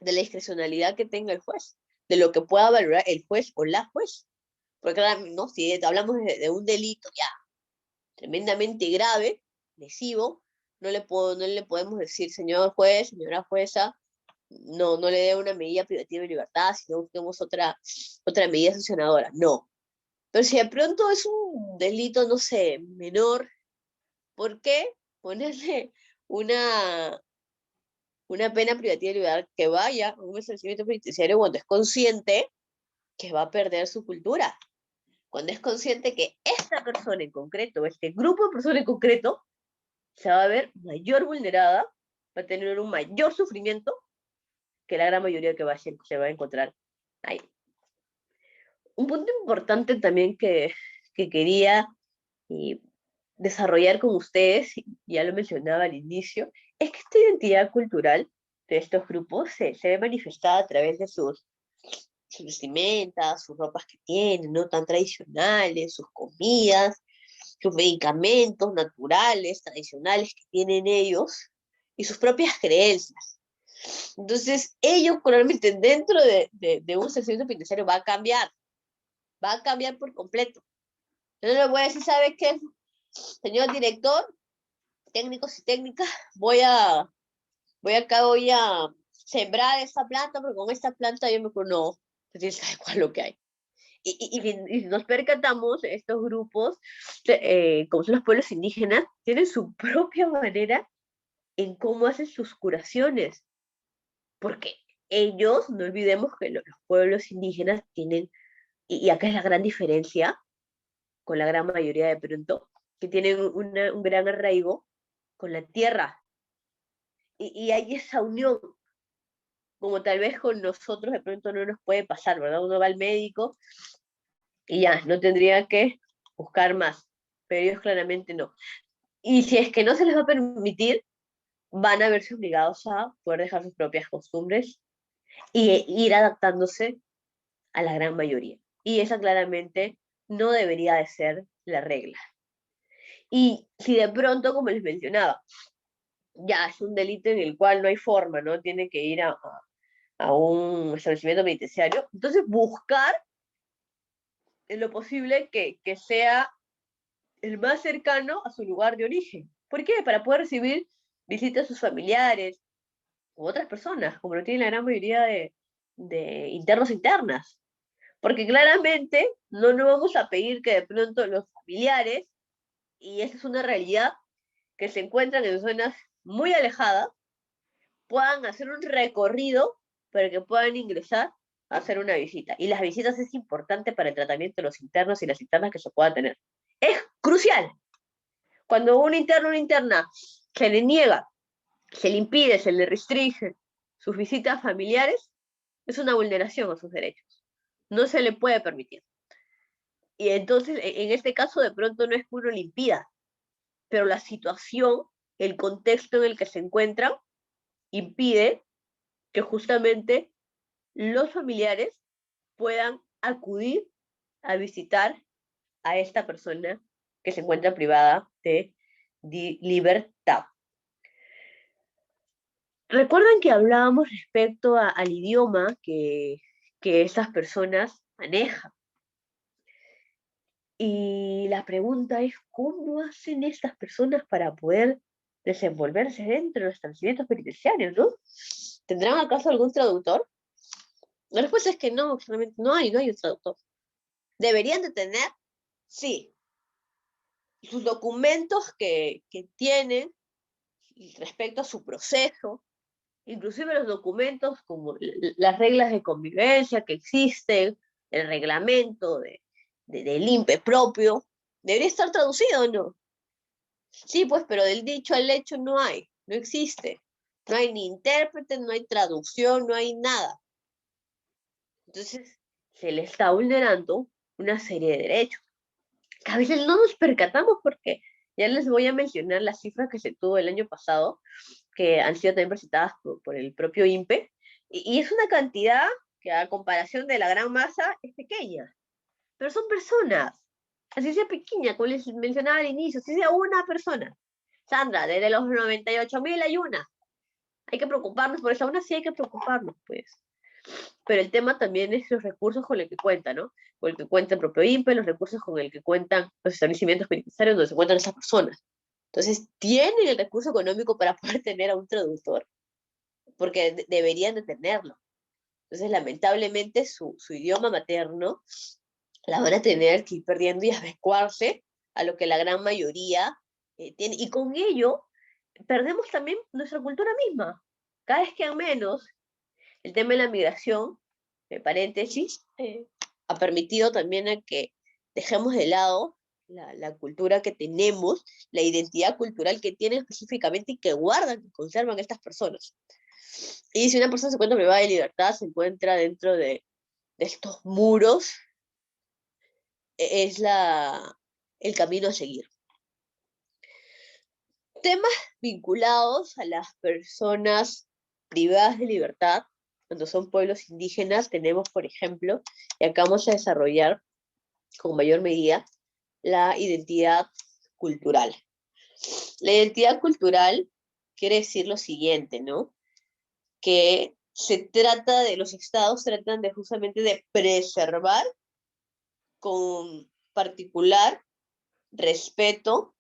de la discrecionalidad que tenga el juez, de lo que pueda valorar el juez o la juez. Porque claro, ¿no? Si hablamos de un delito ya tremendamente grave, lesivo, no le podemos decir, señor juez, señora jueza, no le dé una medida privativa de libertad, sino busquemos otra medida sancionadora. No. Pero si de pronto es un delito, no sé, menor, ¿por qué ponerle una pena privativa de libertad que vaya a un establecimiento penitenciario cuando es consciente que va a perder su cultura? Cuando es consciente que esta persona en concreto, este grupo de personas en concreto, se va a ver mayor vulnerada, va a tener un mayor sufrimiento que la gran mayoría que se va a encontrar ahí. Un punto importante también que quería desarrollar con ustedes, ya lo mencionaba al inicio, es que esta identidad cultural de estos grupos se ve manifestada a través de sus vestimentas, sus ropas que tienen, no tan tradicionales, sus comidas, sus medicamentos naturales, tradicionales que tienen ellos, y sus propias creencias. Entonces, ellos probablemente dentro de un sector penitenciario va a cambiar por completo. Yo no le voy a decir, ¿sabe qué? Señor director, técnicos y técnicas, voy a sembrar esta planta, porque con esta planta yo me no, tienes que adecuar lo que hay. Y nos percatamos, estos grupos, como son los pueblos indígenas, tienen su propia manera en cómo hacen sus curaciones. Porque ellos, no olvidemos que los pueblos indígenas tienen, y acá es la gran diferencia, con la gran mayoría de pronto, que tienen un gran arraigo con la tierra. Y hay esa unión, como tal vez con nosotros de pronto no nos puede pasar, ¿verdad? Uno va al médico y ya, no tendría que buscar más, pero ellos claramente no. Y si es que no se les va a permitir, van a verse obligados a poder dejar sus propias costumbres y ir adaptándose a la gran mayoría. Y esa claramente no debería de ser la regla. Y si de pronto, como les mencionaba, ya es un delito en el cual no hay forma, ¿no? Tiene que ir a un establecimiento penitenciario. Entonces, buscar en lo posible que sea el más cercano a su lugar de origen. ¿Por qué? Para poder recibir visitas a sus familiares u otras personas, como lo tiene la gran mayoría de internos e internas. Porque claramente no vamos a pedir que de pronto los familiares, y esa es una realidad, que se encuentran en zonas muy alejadas, puedan hacer un recorrido para que puedan ingresar a hacer una visita. Y las visitas es importante para el tratamiento de los internos y las internas que se pueda tener. Es crucial. Cuando un interno o una interna se le niega, se le impide, se le restringe sus visitas familiares, es una vulneración a sus derechos. No se le puede permitir. Y entonces, en este caso, de pronto no es que uno le impida, pero la situación, el contexto en el que se encuentran, impide que justamente los familiares puedan acudir a visitar a esta persona que se encuentra privada de libertad. ¿Recuerdan que hablábamos respecto al idioma que esas personas manejan? Y la pregunta es, ¿cómo hacen estas personas para poder desenvolverse dentro de los establecimientos penitenciarios, ¿no? ¿Tendrán acaso algún traductor? La respuesta es que no, realmente no hay un traductor. ¿Deberían de tener? Sí. Sus documentos que tienen respecto a su proceso, inclusive los documentos como las reglas de convivencia que existen, el reglamento del INPE propio, debería estar traducido, ¿no? Sí, pues, pero del dicho al hecho no hay, no existe. No hay ni intérprete, no hay traducción, no hay nada. Entonces, se le está vulnerando una serie de derechos. A veces no nos percatamos porque ya les voy a mencionar las cifras que se tuvo el año pasado, que han sido también presentadas por el propio INPE, y es una cantidad que a comparación de la gran masa es pequeña, pero son personas, así sea pequeña, como les mencionaba al inicio, así sea una persona. Sandra, desde los 98.000 hay una. Hay que preocuparnos por eso, aún así hay que preocuparnos, pues. Pero el tema también es los recursos con los que cuenta, ¿no? Con el que cuenta el propio INPE, los recursos con el que cuentan los establecimientos penitenciarios donde se encuentran esas personas. Entonces, ¿tienen el recurso económico para poder tener a un traductor? Porque deberían de tenerlo. Entonces, lamentablemente, su idioma materno la van a tener que ir perdiendo y adecuarse a lo que la gran mayoría tiene. Y con ello, perdemos también nuestra cultura misma. Cada vez quedan menos. El tema de la migración, de paréntesis, ha permitido también a que dejemos de lado la cultura que tenemos, la identidad cultural que tienen específicamente y que guardan, que conservan estas personas. Y si una persona se encuentra privada de libertad, se encuentra dentro de estos muros, es el camino a seguir. Temas vinculados a las personas privadas de libertad, cuando son pueblos indígenas, tenemos, por ejemplo, y acá vamos a desarrollar con mayor medida la identidad cultural. La identidad cultural quiere decir lo siguiente, ¿no? Que los estados tratan de justamente de preservar con particular respeto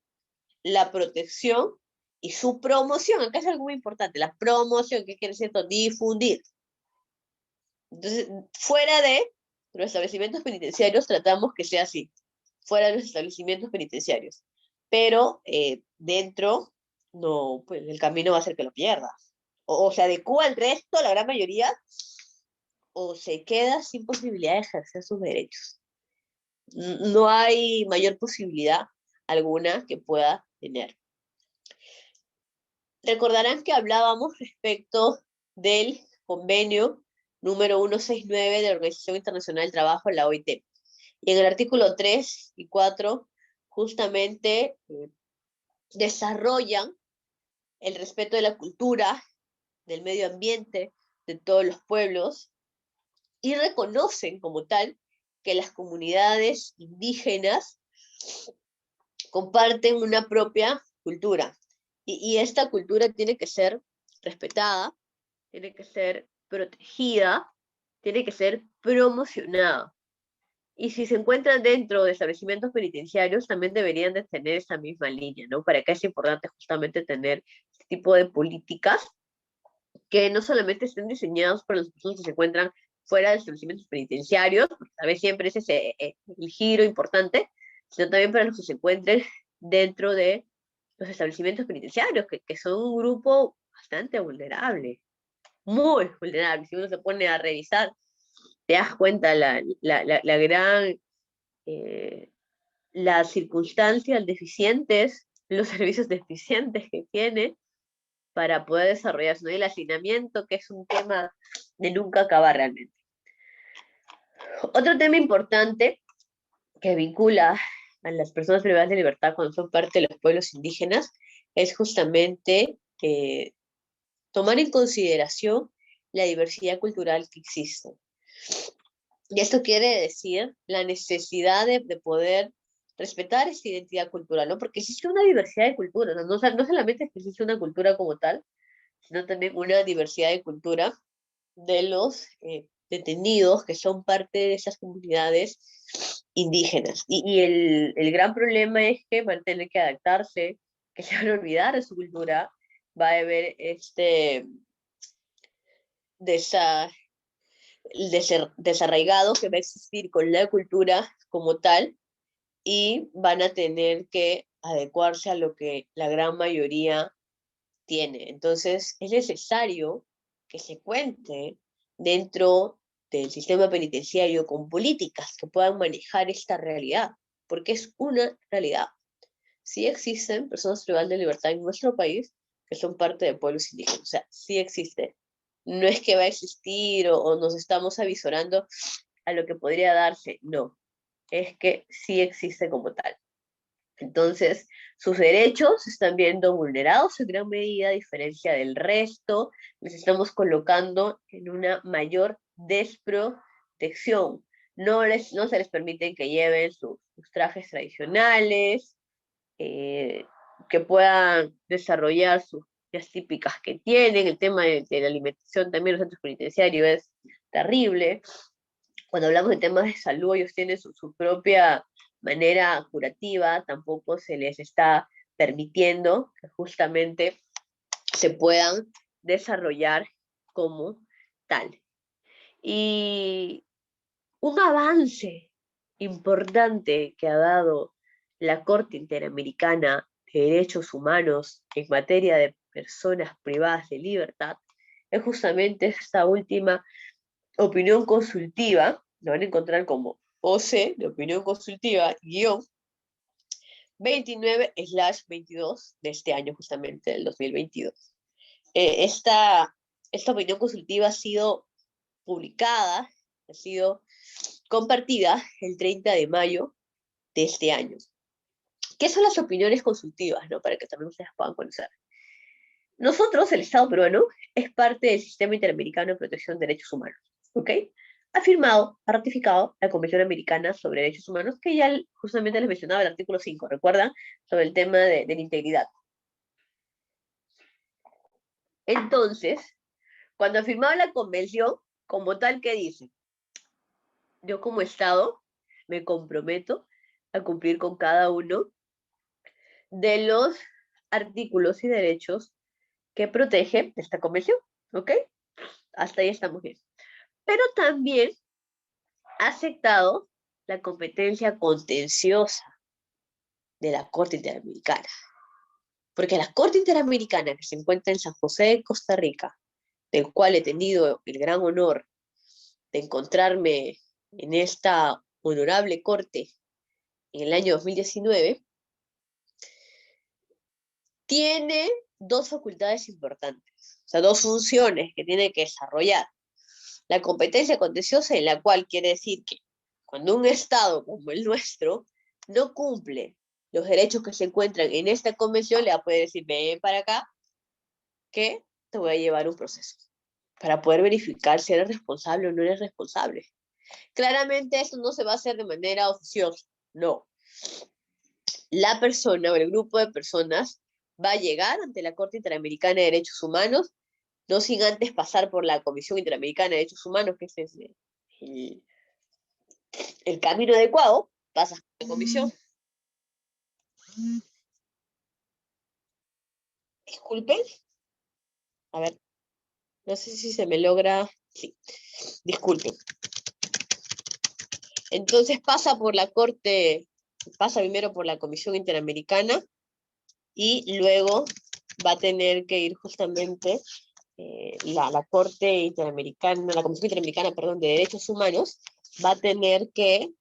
la protección y su promoción. Acá es algo muy importante, la promoción, que quiere decir esto, difundir. Entonces, fuera de los establecimientos penitenciarios tratamos que sea así, fuera de los establecimientos penitenciarios. Pero dentro, no, pues el camino va a ser que lo pierdas. O se adecua al resto, la gran mayoría, o se queda sin posibilidad de ejercer sus derechos. No hay mayor posibilidad alguna que pueda tener. Recordarán que hablábamos respecto del convenio número 169 de la Organización Internacional del Trabajo, la OIT. Y en el artículo 3 y 4 justamente desarrollan el respeto de la cultura, del medio ambiente, de todos los pueblos, y reconocen como tal que las comunidades indígenas comparten una propia cultura. Y esta cultura tiene que ser respetada, tiene que ser protegida, tiene que ser promocionada. Y si se encuentran dentro de establecimientos penitenciarios, también deberían de tener esa misma línea, ¿no? Para que es importante justamente tener este tipo de políticas que no solamente estén diseñados para las personas que se encuentran fuera de establecimientos penitenciarios, porque tal vez siempre ese es el giro importante, sino también para los que se encuentren dentro de los establecimientos penitenciarios, que son un grupo bastante vulnerable, muy vulnerable. Si uno se pone a revisar, te das cuenta la gran, eh, las circunstancias deficientes, los servicios deficientes que tiene para poder desarrollarse, ¿no? Y el hacinamiento, que es un tema de nunca acabar realmente. Otro tema importante que vincula a las personas privadas de libertad cuando son parte de los pueblos indígenas es justamente tomar en consideración la diversidad cultural que existe. Y esto quiere decir la necesidad de poder respetar esta identidad cultural, ¿no? Porque existe una diversidad de culturas, ¿no? No solamente es que existe una cultura como tal, sino también una diversidad de cultura de los detenidos que son parte de esas comunidades indígenas. Y el gran problema es que van a tener que adaptarse, que se van a olvidar de su cultura, va a haber desarraigado que va a existir con la cultura como tal y van a tener que adecuarse a lo que la gran mayoría tiene. Entonces, es necesario que se cuente dentro del sistema penitenciario con políticas que puedan manejar esta realidad, porque es una realidad. Sí existen personas privadas de libertad en nuestro país que son parte de pueblos indígenas, o sea, sí existe. No es que va a existir o nos estamos avisorando a lo que podría darse, no, es que sí existe como tal. Entonces, sus derechos se están viendo vulnerados en gran medida, a diferencia del resto, les estamos colocando en una mayor desprotección. No se les permite que lleven sus trajes tradicionales, que puedan desarrollar sus ideas típicas que tienen. El tema de la alimentación también en los centros penitenciarios es terrible. Cuando hablamos de temas de salud, ellos tienen su propia manera curativa, tampoco se les está permitiendo que justamente se puedan desarrollar como tal. Y un avance importante que ha dado la Corte Interamericana de Derechos Humanos en materia de personas privadas de libertad es justamente esta última opinión consultiva, lo van a encontrar como OC, de opinión consultiva, guión 29/22 de este año, justamente del 2022. Esta opinión consultiva ha sido publicada, ha sido compartida el 30 de mayo de este año. ¿Qué son las opiniones consultivas, no? Para que también ustedes puedan conocer. Nosotros, el Estado peruano, es parte del Sistema Interamericano de Protección de Derechos Humanos, ¿ok? Ha firmado, ha ratificado la Convención Americana sobre Derechos Humanos, que ya justamente les mencionaba el artículo 5, ¿recuerdan? Sobre el tema de la integridad. Entonces, cuando ha firmado la convención, como tal, ¿qué dice? Yo como Estado me comprometo a cumplir con cada uno de los artículos y derechos que protege esta convención, ¿ok? Hasta ahí estamos bien. Pero también ha aceptado la competencia contenciosa de la Corte Interamericana. Porque la Corte Interamericana, que se encuentra en San José de Costa Rica, del cual he tenido el gran honor de encontrarme en esta honorable corte en el año 2019, tiene dos facultades importantes, o sea, dos funciones que tiene que desarrollar. La competencia contenciosa, en la cual quiere decir que cuando un Estado como el nuestro no cumple los derechos que se encuentran en esta convención, le va a poder decir, ven para acá, que te voy a llevar un proceso para poder verificar si eres responsable o no eres responsable. Claramente eso no se va a hacer de manera oficiosa, no. la persona o el grupo de personas va a llegar ante la Corte Interamericana de Derechos Humanos, no sin antes pasar por la Comisión Interamericana de Derechos Humanos, que ese es el camino adecuado, pasas por la comisión. Disculpen, a ver, no sé si se me logra, sí, disculpen. Entonces pasa por la Corte, pasa primero por la Comisión Interamericana y luego va a tener que ir justamente la Corte Interamericana, la Comisión Interamericana, perdón, de Derechos Humanos, va a tener que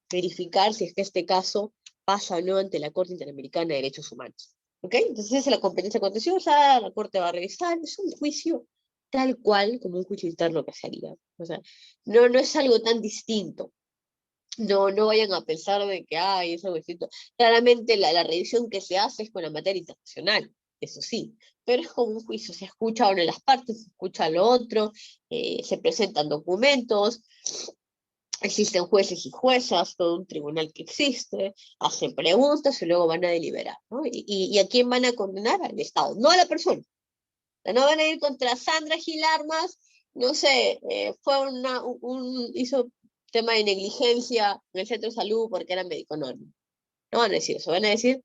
verificar si es que este caso pasa o no ante la Corte Interamericana de Derechos Humanos. ¿Ok? Entonces esa es la competencia contenciosa, la Corte va a revisar, es un juicio tal cual como un juicio interno que se haría. O sea, no es algo tan distinto. No vayan a pensar de que, ay, es algo distinto. Claramente la revisión que se hace es con la materia internacional, eso sí, pero es como un juicio, se escucha una de las partes, se escucha lo otro, se presentan documentos, existen jueces y juezas, todo un tribunal que existe, hacen preguntas y luego van a deliberar, ¿no? ¿Y a quién van a condenar? Al Estado, no a la persona. O sea, no van a ir contra Sandra Gil Armas, no sé, hizo tema de negligencia en el centro de salud porque era médico, no. No van a decir eso, van a decir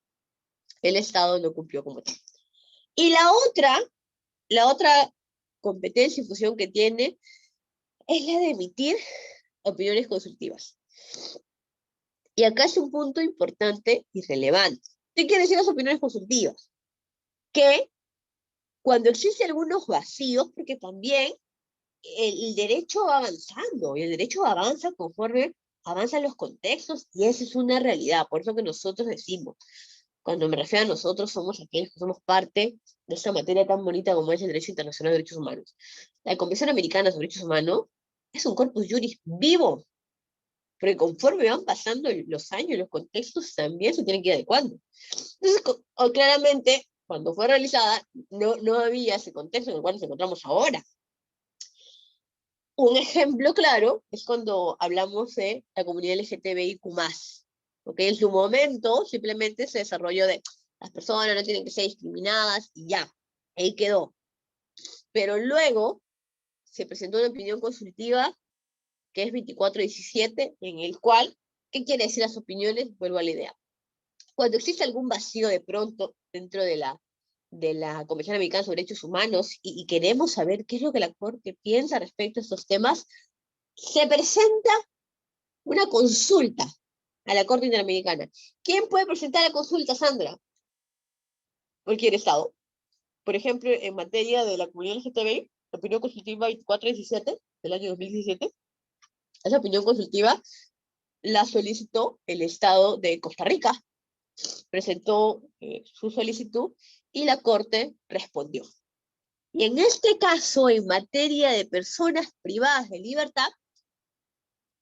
el Estado no cumplió como tal. Y la otra competencia y función que tiene es la de emitir opiniones consultivas. Y acá es un punto importante y relevante. ¿Qué quiere decir las opiniones consultivas? Que cuando existen algunos vacíos, porque también el derecho va avanzando, y el derecho avanza conforme avanzan los contextos, y esa es una realidad, por eso que nosotros decimos, cuando me refiero a nosotros, somos aquellos que somos parte de esta materia tan bonita como es el derecho internacional de derechos humanos. La Convención Americana sobre Derechos Humanos es un corpus juris vivo, porque conforme van pasando los años, los contextos también se tienen que ir adecuando. Entonces, claramente, cuando fue realizada, no había ese contexto en el cual nos encontramos ahora. Un ejemplo claro es cuando hablamos de la comunidad LGTBIQ+. Porque en su momento simplemente se desarrolló de las personas no tienen que ser discriminadas y ya, ahí quedó. Pero luego se presentó una opinión consultiva que es 2417, en el cual, ¿qué quiere decir las opiniones? Vuelvo a la idea. Cuando existe algún vacío de pronto dentro de la Convención Americana sobre Derechos Humanos y queremos saber qué es lo que la Corte piensa respecto a estos temas, se presenta una consulta a la Corte Interamericana. ¿Quién puede presentar la consulta, Sandra? Cualquier Estado. Por ejemplo, en materia de la comunidad LGTBI, la opinión consultiva 2417 del año 2017, esa opinión consultiva la solicitó el Estado de Costa Rica, presentó su solicitud y la Corte respondió. Y en este caso, en materia de personas privadas de libertad,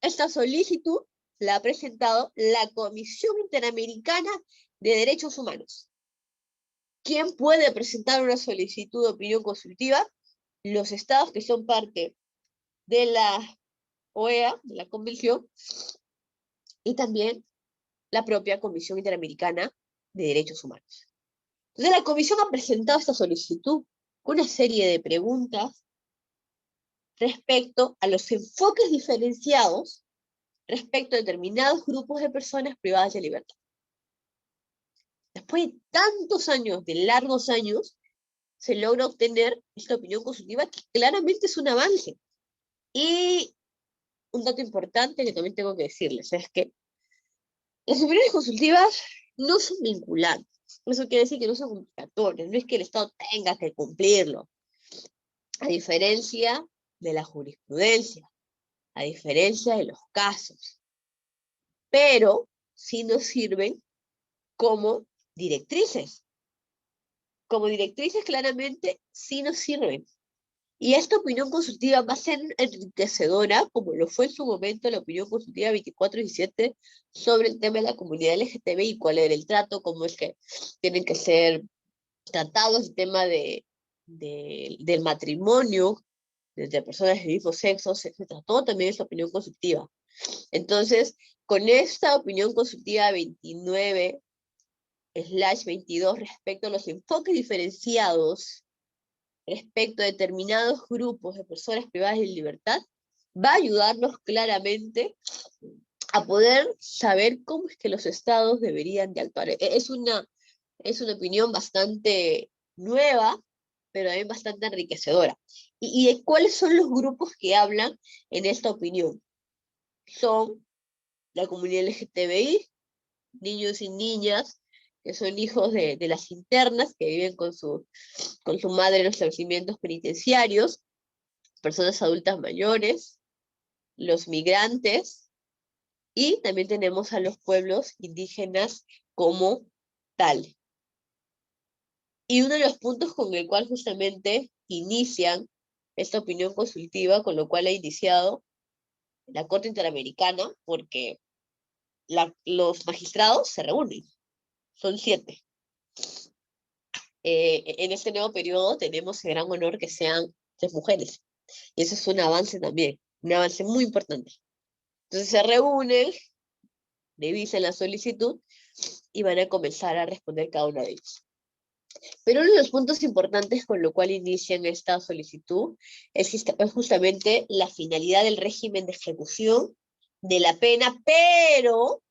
esta solicitud la ha presentado la Comisión Interamericana de Derechos Humanos. ¿Quién puede presentar una solicitud de opinión consultiva? Los estados que son parte de la OEA, de la Convención, y también la propia Comisión Interamericana de Derechos Humanos. Entonces la Comisión ha presentado esta solicitud con una serie de preguntas respecto a los enfoques diferenciados respecto a determinados grupos de personas privadas de libertad. Después de tantos años, de largos años, se logra obtener esta opinión consultiva que claramente es un avance. Y un dato importante que también tengo que decirles es que las opiniones consultivas no son vinculantes. Eso quiere decir que no son obligatorias, no es que el Estado tenga que cumplirlo. A diferencia de la jurisprudencia, a diferencia de los casos. Pero sí nos sirven como directrices. Como directrices claramente sí nos sirven. Y esta opinión consultiva va a ser enriquecedora, como lo fue en su momento la opinión consultiva 2417 sobre el tema de la comunidad LGTBI, cuál era el trato, cómo es que tienen que ser tratados, el tema del matrimonio de personas del mismo sexo, se trató también esta opinión consultiva. Entonces, con esta opinión consultiva 29 22 respecto a los enfoques diferenciados respecto a determinados grupos de personas privadas de libertad, va a ayudarnos claramente a poder saber cómo es que los estados deberían de actuar. Es una opinión bastante nueva, pero también bastante enriquecedora. ¿Y de cuáles son los grupos que hablan en esta opinión? Son la comunidad LGTBI, niños y niñas que son hijos de las internas, que viven con su madre en los establecimientos penitenciarios, personas adultas mayores, los migrantes, y también tenemos a los pueblos indígenas como tal. Y uno de los puntos con el cual justamente inician esta opinión consultiva, con lo cual ha iniciado la Corte Interamericana, porque los magistrados se reúnen, son 7. En este nuevo periodo tenemos el gran honor que sean 3 mujeres, y eso es un avance también, un avance muy importante. Entonces se reúnen, revisan la solicitud y van a comenzar a responder cada uno de ellos. Pero uno de los puntos importantes con lo cual inician esta solicitud es justamente la finalidad del régimen de ejecución de la pena, pero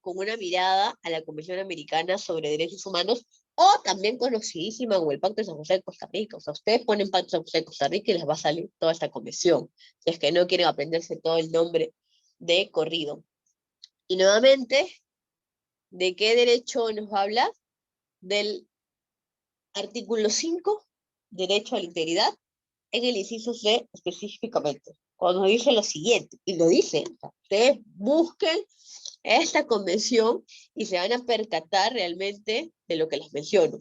con una mirada a la Convención Americana sobre Derechos Humanos, o también conocidísima como el Pacto de San José de Costa Rica. O sea, ustedes ponen Pacto de San José de Costa Rica y les va a salir toda esta convención, si es que no quieren aprenderse todo el nombre de corrido. Y nuevamente, ¿de qué derecho nos va a hablar? Del artículo 5, derecho a la integridad, en el inciso C específicamente, cuando dice lo siguiente, y lo dice, o sea, ustedes busquen esta convención y se van a percatar realmente de lo que les menciono.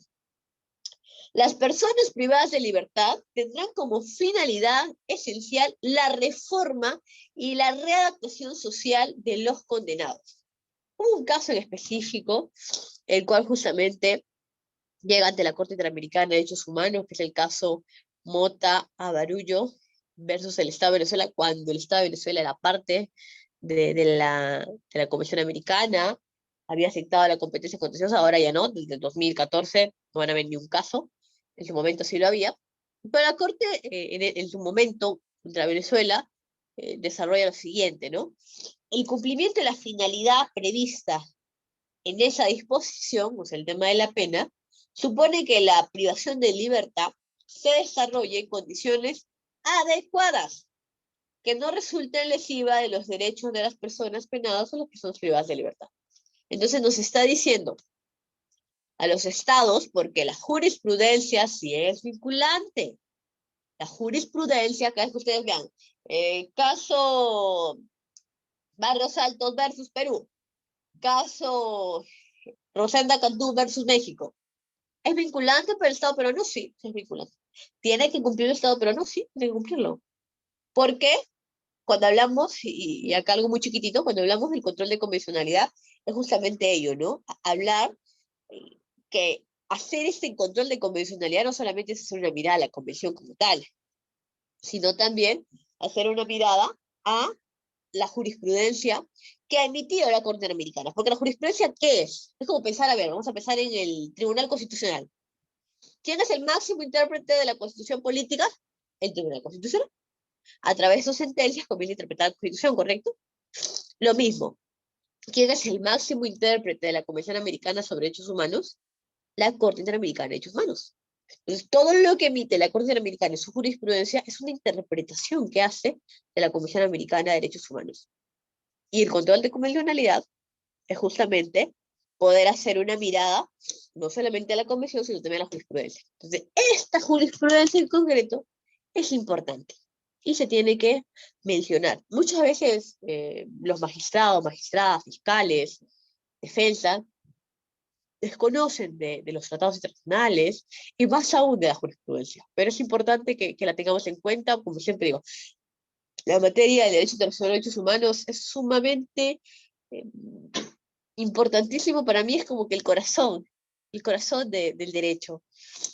Las personas privadas de libertad tendrán como finalidad esencial la reforma y la readaptación social de los condenados. Hubo un caso en específico, el cual justamente llega ante la Corte Interamericana de Derechos Humanos, que es el caso Mota Abarullo versus el Estado de Venezuela, cuando el Estado de Venezuela era parte de la Convención Americana, había aceptado la competencia contenciosa, ahora ya no, desde el 2014 no van a haber ni un caso, en su momento sí lo había, pero la Corte en su momento contra Venezuela desarrolla lo siguiente, ¿no? El cumplimiento de la finalidad prevista en esa disposición, o sea, el tema de la pena, supone que la privación de libertad se desarrolle en condiciones adecuadas, que no resulten lesivas de los derechos de las personas penadas o las personas privadas de libertad. Entonces nos está diciendo a los estados, porque la jurisprudencia sí es vinculante. La jurisprudencia, cada vez que ustedes vean, caso Barrios Altos versus Perú, caso Rosenda Cantú versus México, ¿es vinculante para el Estado peruano? Sí, es vinculante. ¿Tiene que cumplir el Estado peruano? Sí, tiene que cumplirlo. ¿Por qué? Cuando hablamos, y acá algo muy chiquitito, cuando hablamos del control de convencionalidad, es justamente ello, ¿no? Hablar que hacer este control de convencionalidad no solamente es hacer una mirada a la convención como tal, sino también hacer una mirada a la jurisprudencia que ha emitido la Corte Interamericana. Porque la jurisprudencia, ¿qué es? Es como pensar, a ver, vamos a pensar en el Tribunal Constitucional. ¿Quién es el máximo intérprete de la Constitución política? El Tribunal Constitucional. A través de sus sentencias comienza a interpretar la Constitución, ¿correcto? Lo mismo. ¿Quién es el máximo intérprete de la Convención Americana sobre Derechos Humanos? La Corte Interamericana de Derechos Humanos. Entonces, todo lo que emite la Corte Interamericana en su jurisprudencia es una interpretación que hace de la Convención Americana de Derechos Humanos. Y el control de convencionalidad es justamente poder hacer una mirada no solamente a la convención, sino también a la jurisprudencia. Entonces, esta jurisprudencia en concreto es importante y se tiene que mencionar. Muchas veces los magistrados, magistradas, fiscales, defensa, desconocen de los tratados internacionales y más aún de la jurisprudencia. Pero es importante que la tengamos en cuenta, como siempre digo, la materia de derecho internacional de derechos humanos es sumamente eh, importantísimo para mí, es como que el corazón del derecho,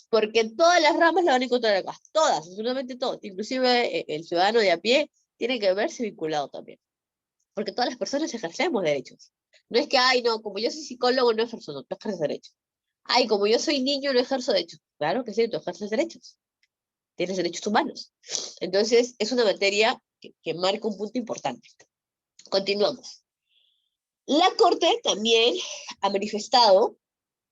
porque todas las ramas la van a encontrar acá, todas, absolutamente todas, inclusive el ciudadano de a pie tiene que verse vinculado también, porque todas las personas ejercemos derechos. No es que, ay, no, como yo soy psicólogo, no ejerzo, no ejerzo derechos. Ay, como yo soy niño, no ejerzo derechos. Claro que sí, tú ejerces derechos. Tienes derechos humanos. Entonces, es una materia que marca un punto importante. Continuamos. La Corte también ha manifestado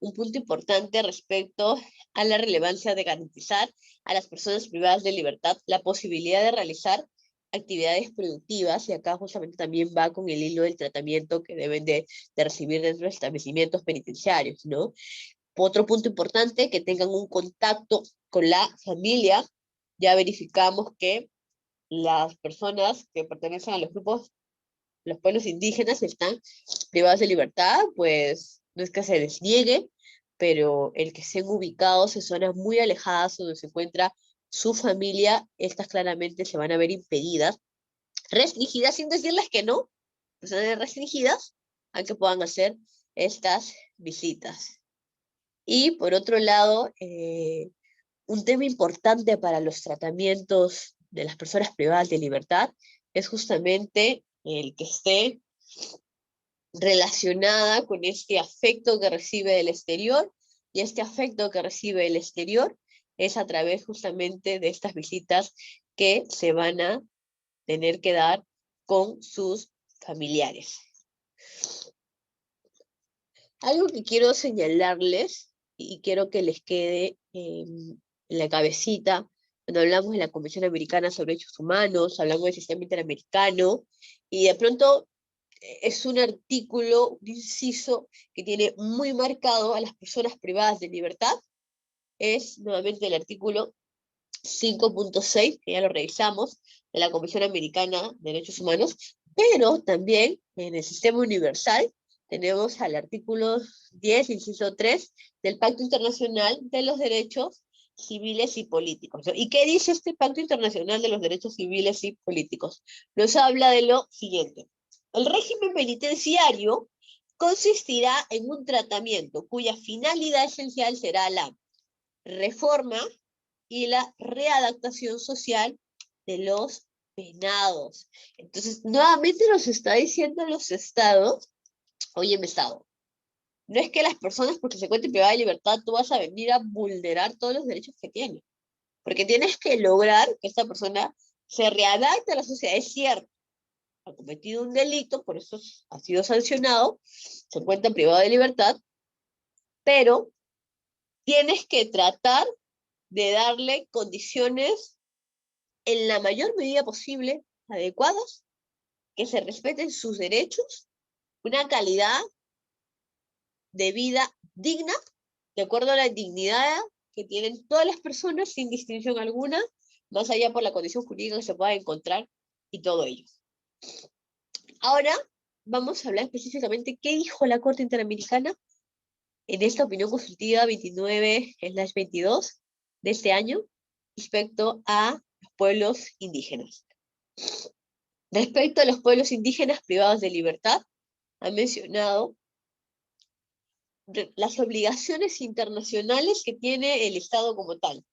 un punto importante respecto a la relevancia de garantizar a las personas privadas de libertad la posibilidad de realizar actividades productivas, y acá justamente también va con el hilo del tratamiento que deben de recibir dentro de los establecimientos penitenciarios, ¿no? Otro punto importante, que tengan un contacto con la familia. Ya verificamos que las personas que pertenecen a los grupos, los pueblos indígenas, están privadas de libertad, pues no es que se les niegue, pero el que estén ubicados en zonas muy alejadas donde se encuentra su familia, estas claramente se van a ver impedidas, restringidas, sin decirles que no, pues son restringidas a que puedan hacer estas visitas. Y por otro lado, un tema importante para los tratamientos de las personas privadas de libertad es justamente el que esté relacionada con este afecto que recibe del exterior, y este afecto que recibe del exterior es a través justamente de estas visitas que se van a tener que dar con sus familiares. Algo que quiero señalarles y quiero que les quede en la cabecita, cuando hablamos de la Convención Americana sobre Derechos Humanos, hablamos del sistema interamericano, y de pronto es un artículo, un inciso, que tiene muy marcado a las personas privadas de libertad. Es nuevamente el artículo 5.6, que ya lo revisamos, de la Convención Americana de Derechos Humanos, pero también en el sistema universal tenemos al artículo 10, inciso 3, del Pacto Internacional de los Derechos Civiles y Políticos. ¿Y qué dice este Pacto Internacional de los Derechos Civiles y Políticos? Nos habla de lo siguiente: el régimen penitenciario consistirá en un tratamiento cuya finalidad esencial será la reforma y la readaptación social de los penados. Entonces, nuevamente nos está diciendo los estados: oye, Estado, no es que las personas, porque se encuentren privadas de libertad, tú vas a venir a vulnerar todos los derechos que tienen, porque tienes que lograr que esta persona se readapte a la sociedad. Es cierto, ha cometido un delito, por eso ha sido sancionado, se encuentra privado de libertad, pero tienes que tratar de darle condiciones en la mayor medida posible adecuadas, que se respeten sus derechos, una calidad de vida digna, de acuerdo a la dignidad que tienen todas las personas sin distinción alguna, más allá por la condición jurídica que se pueda encontrar y todo ello. Ahora vamos a hablar específicamente qué dijo la Corte Interamericana en esta opinión consultiva 29/22 de este año respecto a los pueblos indígenas. Respecto a los pueblos indígenas privados de libertad, han mencionado las obligaciones internacionales que tiene el Estado como tal.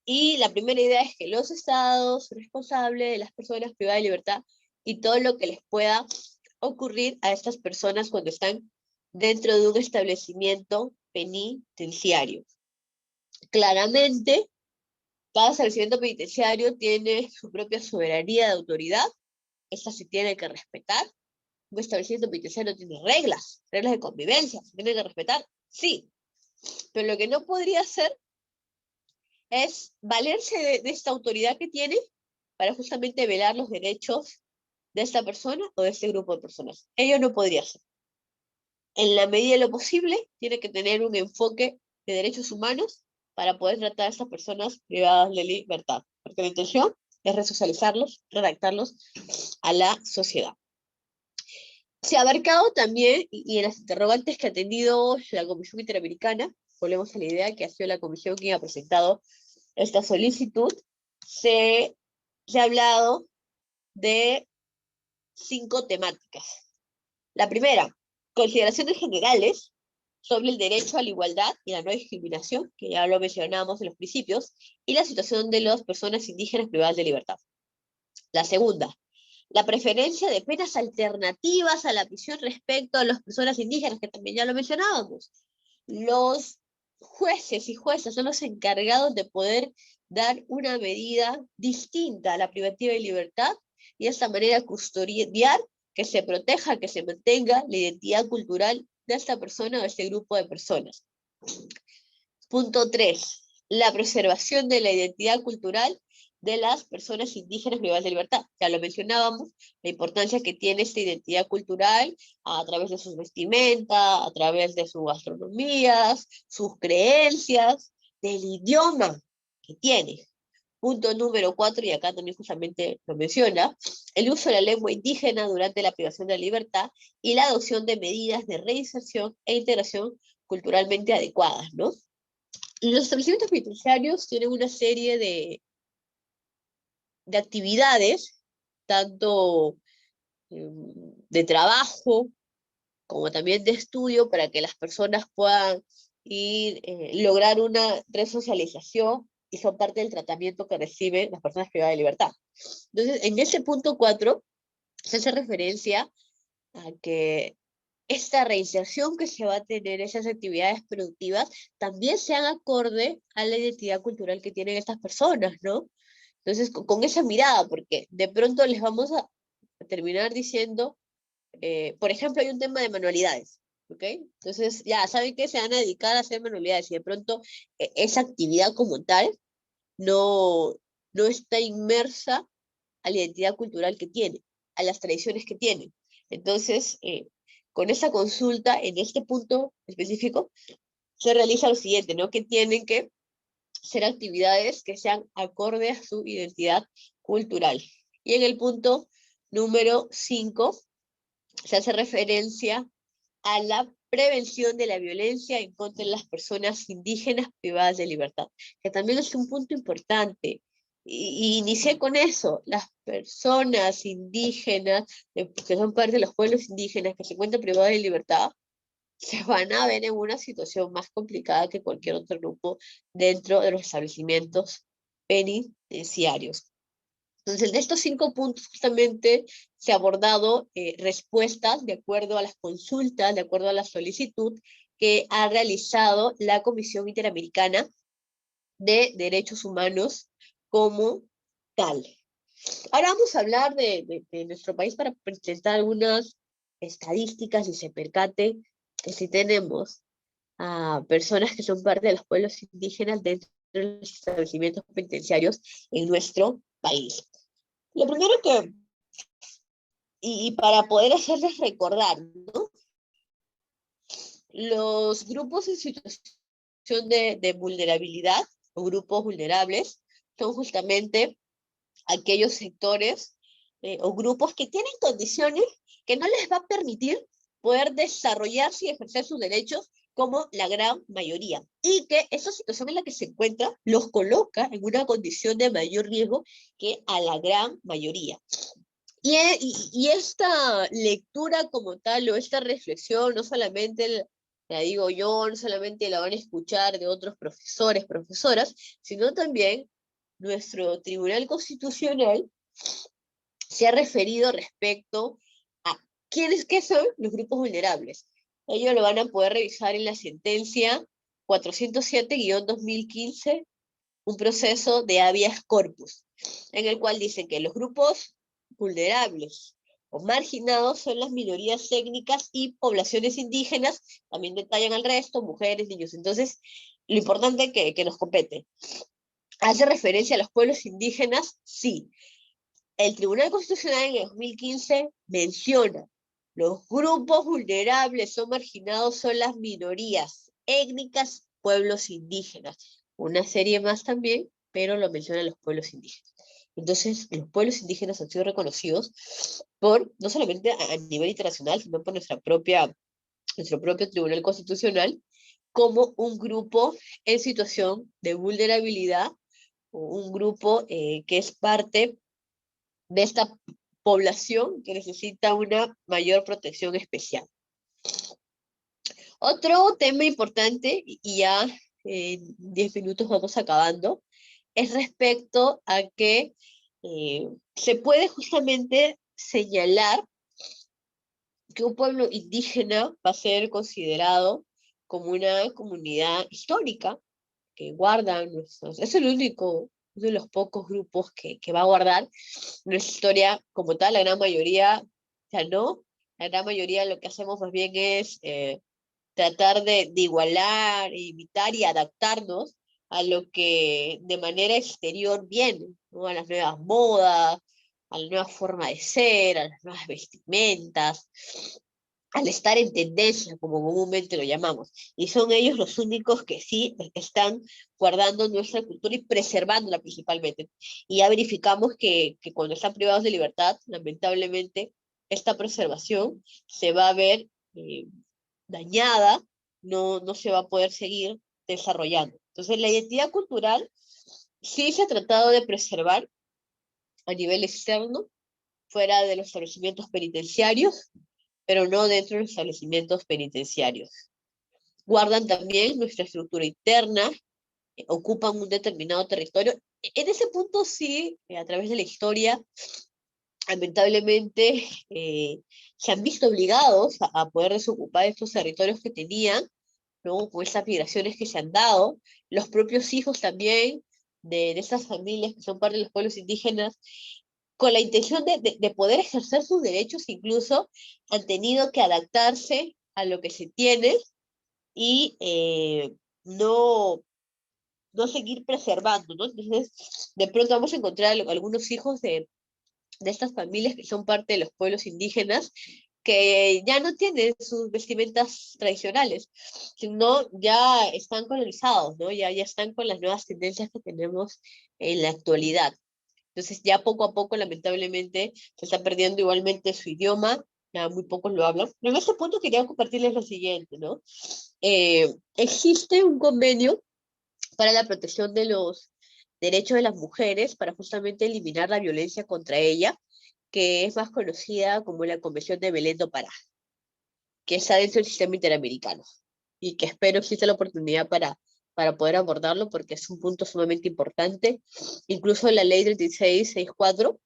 Y la primera idea es que los estados son responsables de las personas privadas de libertad y todo lo que les pueda ocurrir a estas personas cuando están dentro de un establecimiento penitenciario. Claramente, cada establecimiento penitenciario tiene su propia soberanía de autoridad, esta se tiene que respetar. Un establecimiento penitenciario tiene reglas de convivencia, se tiene que respetar, sí, pero lo que no podría hacer es valerse de esta autoridad que tiene para justamente velar los derechos de esta persona o de este grupo de personas. Ello no podría ser. En la medida de lo posible, tiene que tener un enfoque de derechos humanos para poder tratar a estas personas privadas de libertad, porque la intención es resocializarlos, redactarlos a la sociedad. Se ha abarcado también, y en las interrogantes que ha tenido la Comisión Interamericana, volvemos a la idea que ha sido la comisión quien ha presentado esta solicitud, se ha hablado de 5 temáticas. La primera, consideraciones generales sobre el derecho a la igualdad y la no discriminación, que ya lo mencionábamos en los principios, y la situación de las personas indígenas privadas de libertad. La segunda, la preferencia de penas alternativas a la prisión respecto a las personas indígenas, que también ya lo mencionábamos. los jueces y juezas son los encargados de poder dar una medida distinta a la privativa de libertad y de esta manera custodiar que se proteja, que se mantenga la identidad cultural de esta persona o de este grupo de personas. Punto 3. La preservación de la identidad cultural de las personas indígenas privadas de libertad. Ya lo mencionábamos, la importancia que tiene esta identidad cultural a través de sus vestimentas, a través de sus gastronomías, sus creencias, del idioma que tiene. Punto número 4, y acá también justamente lo menciona, el uso de la lengua indígena durante la privación de la libertad y la adopción de medidas de reinserción e integración culturalmente adecuadas, ¿no? Y los establecimientos penitenciarios tienen una serie de actividades, tanto de trabajo como también de estudio, para que las personas puedan ir, lograr una resocialización y son parte del tratamiento que reciben las personas privadas de libertad. Entonces, en ese punto 4, se hace referencia a que esta reinserción que se va a tener, esas actividades productivas, también sean acorde a la identidad cultural que tienen estas personas, ¿no? Entonces, con esa mirada, porque de pronto les vamos a terminar diciendo, por ejemplo, hay un tema de manualidades, ¿ok? Entonces, ya, ¿saben qué? Se van a dedicar a hacer manualidades y de pronto esa actividad como tal no, no está inmersa a la identidad cultural que tiene, a las tradiciones que tiene. Entonces, con esa consulta, en este punto específico, se realiza lo siguiente, ¿no? Que tienen que ser actividades que sean acordes a su identidad cultural. Y en el punto número 5, se hace referencia a la prevención de la violencia en contra de las personas indígenas privadas de libertad, que también es un punto importante. Y inicié con eso, las personas indígenas, que son parte de los pueblos indígenas que se encuentran privadas de libertad, se van a ver en una situación más complicada que cualquier otro grupo dentro de los establecimientos penitenciarios. Entonces, de estos 5 puntos justamente se ha abordado respuestas de acuerdo a las consultas, de acuerdo a la solicitud que ha realizado la Comisión Interamericana de Derechos Humanos como tal. Ahora vamos a hablar de nuestro país para presentar algunas estadísticas y se percate que si tenemos a personas que son parte de los pueblos indígenas dentro de los establecimientos penitenciarios en nuestro país. Lo primero que, y para poder hacerles recordar, ¿no? Los grupos en situación de vulnerabilidad o grupos vulnerables son justamente aquellos sectores o grupos que tienen condiciones que no les va a permitir poder desarrollarse y ejercer sus derechos como la gran mayoría. Y que esa situación en la que se encuentra los coloca en una condición de mayor riesgo que a la gran mayoría. Y esta lectura como tal, o esta reflexión, no solamente la digo yo, no solamente la van a escuchar de otros profesores, profesoras, sino también nuestro Tribunal Constitucional se ha referido respecto a qué son los grupos vulnerables. Ellos lo van a poder revisar en la sentencia 407-2015, un proceso de habeas corpus, en el cual dice que los grupos vulnerables o marginados son las minorías étnicas y poblaciones indígenas, también detallan al resto, mujeres, niños. Entonces, lo importante que nos compete. ¿Hace referencia a los pueblos indígenas? Sí. El Tribunal Constitucional en el 2015 menciona los grupos vulnerables o marginados son las minorías étnicas, pueblos indígenas. Una serie más también, pero lo mencionan los pueblos indígenas. Entonces, los pueblos indígenas han sido reconocidos por, no solamente a nivel internacional, sino por nuestro propio Tribunal Constitucional, como un grupo en situación de vulnerabilidad, o un grupo que es parte de esta población que necesita una mayor protección especial. Otro tema importante, y ya en 10 minutos vamos acabando, es respecto a que se puede justamente señalar que un pueblo indígena va a ser considerado como una comunidad histórica que guarda nuestros, es el único, uno de los pocos grupos que va a guardar nuestra historia como tal. La gran mayoría ya no, la gran mayoría lo que hacemos más bien es tratar de igualar, imitar y adaptarnos a lo que de manera exterior viene, ¿no? A las nuevas modas, a la nueva forma de ser, a las nuevas vestimentas, al estar en tendencia, como comúnmente lo llamamos. Y son ellos los únicos que sí están guardando nuestra cultura y preservándola principalmente. Y ya verificamos que cuando están privados de libertad, lamentablemente, esta preservación se va a ver dañada, no se va a poder seguir desarrollando. Entonces, la identidad cultural sí se ha tratado de preservar a nivel externo, fuera de los establecimientos penitenciarios, pero no dentro de los establecimientos penitenciarios. Guardan también nuestra estructura interna, ocupan un determinado territorio. En ese punto sí, a través de la historia, lamentablemente se han visto obligados a poder desocupar estos territorios que tenían, ¿no? Con estas migraciones que se han dado, los propios hijos también de estas familias que son parte de los pueblos indígenas, con la intención de poder ejercer sus derechos, incluso han tenido que adaptarse a lo que se tiene y no seguir preservando, ¿no? Entonces, de pronto vamos a encontrar algunos hijos de estas familias que son parte de los pueblos indígenas, que ya no tienen sus vestimentas tradicionales, sino ya están colonizados, ¿no? Ya están con las nuevas tendencias que tenemos en la actualidad. Entonces ya poco a poco, lamentablemente, se está perdiendo igualmente su idioma, ya muy pocos lo hablan. Pero en este punto quería compartirles lo siguiente, ¿no? Existe un convenio para la protección de los derechos de las mujeres, para justamente eliminar la violencia contra ella, que es más conocida como la Convención de Belén do Pará, que está dentro del sistema interamericano, y que espero exista la oportunidad para poder abordarlo, porque es un punto sumamente importante. Incluso la ley 3664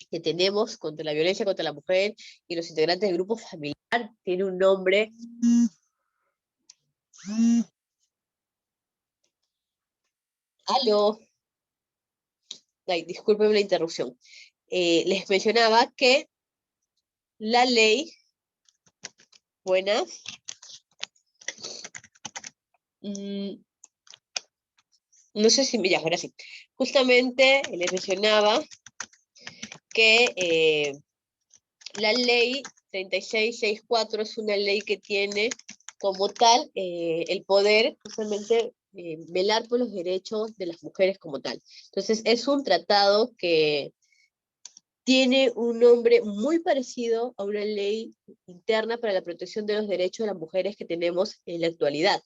que tenemos contra la violencia contra la mujer y los integrantes del grupo familiar tiene un nombre. Aló. Ay, discúlpenme la interrupción. Les mencionaba que la ley, buenas, no sé si, ya, ahora sí. Justamente les mencionaba que la ley 3664 es una ley que tiene como tal el poder justamente velar por los derechos de las mujeres como tal. Entonces es un tratado que tiene un nombre muy parecido a una ley interna para la protección de los derechos de las mujeres que tenemos en la actualidad.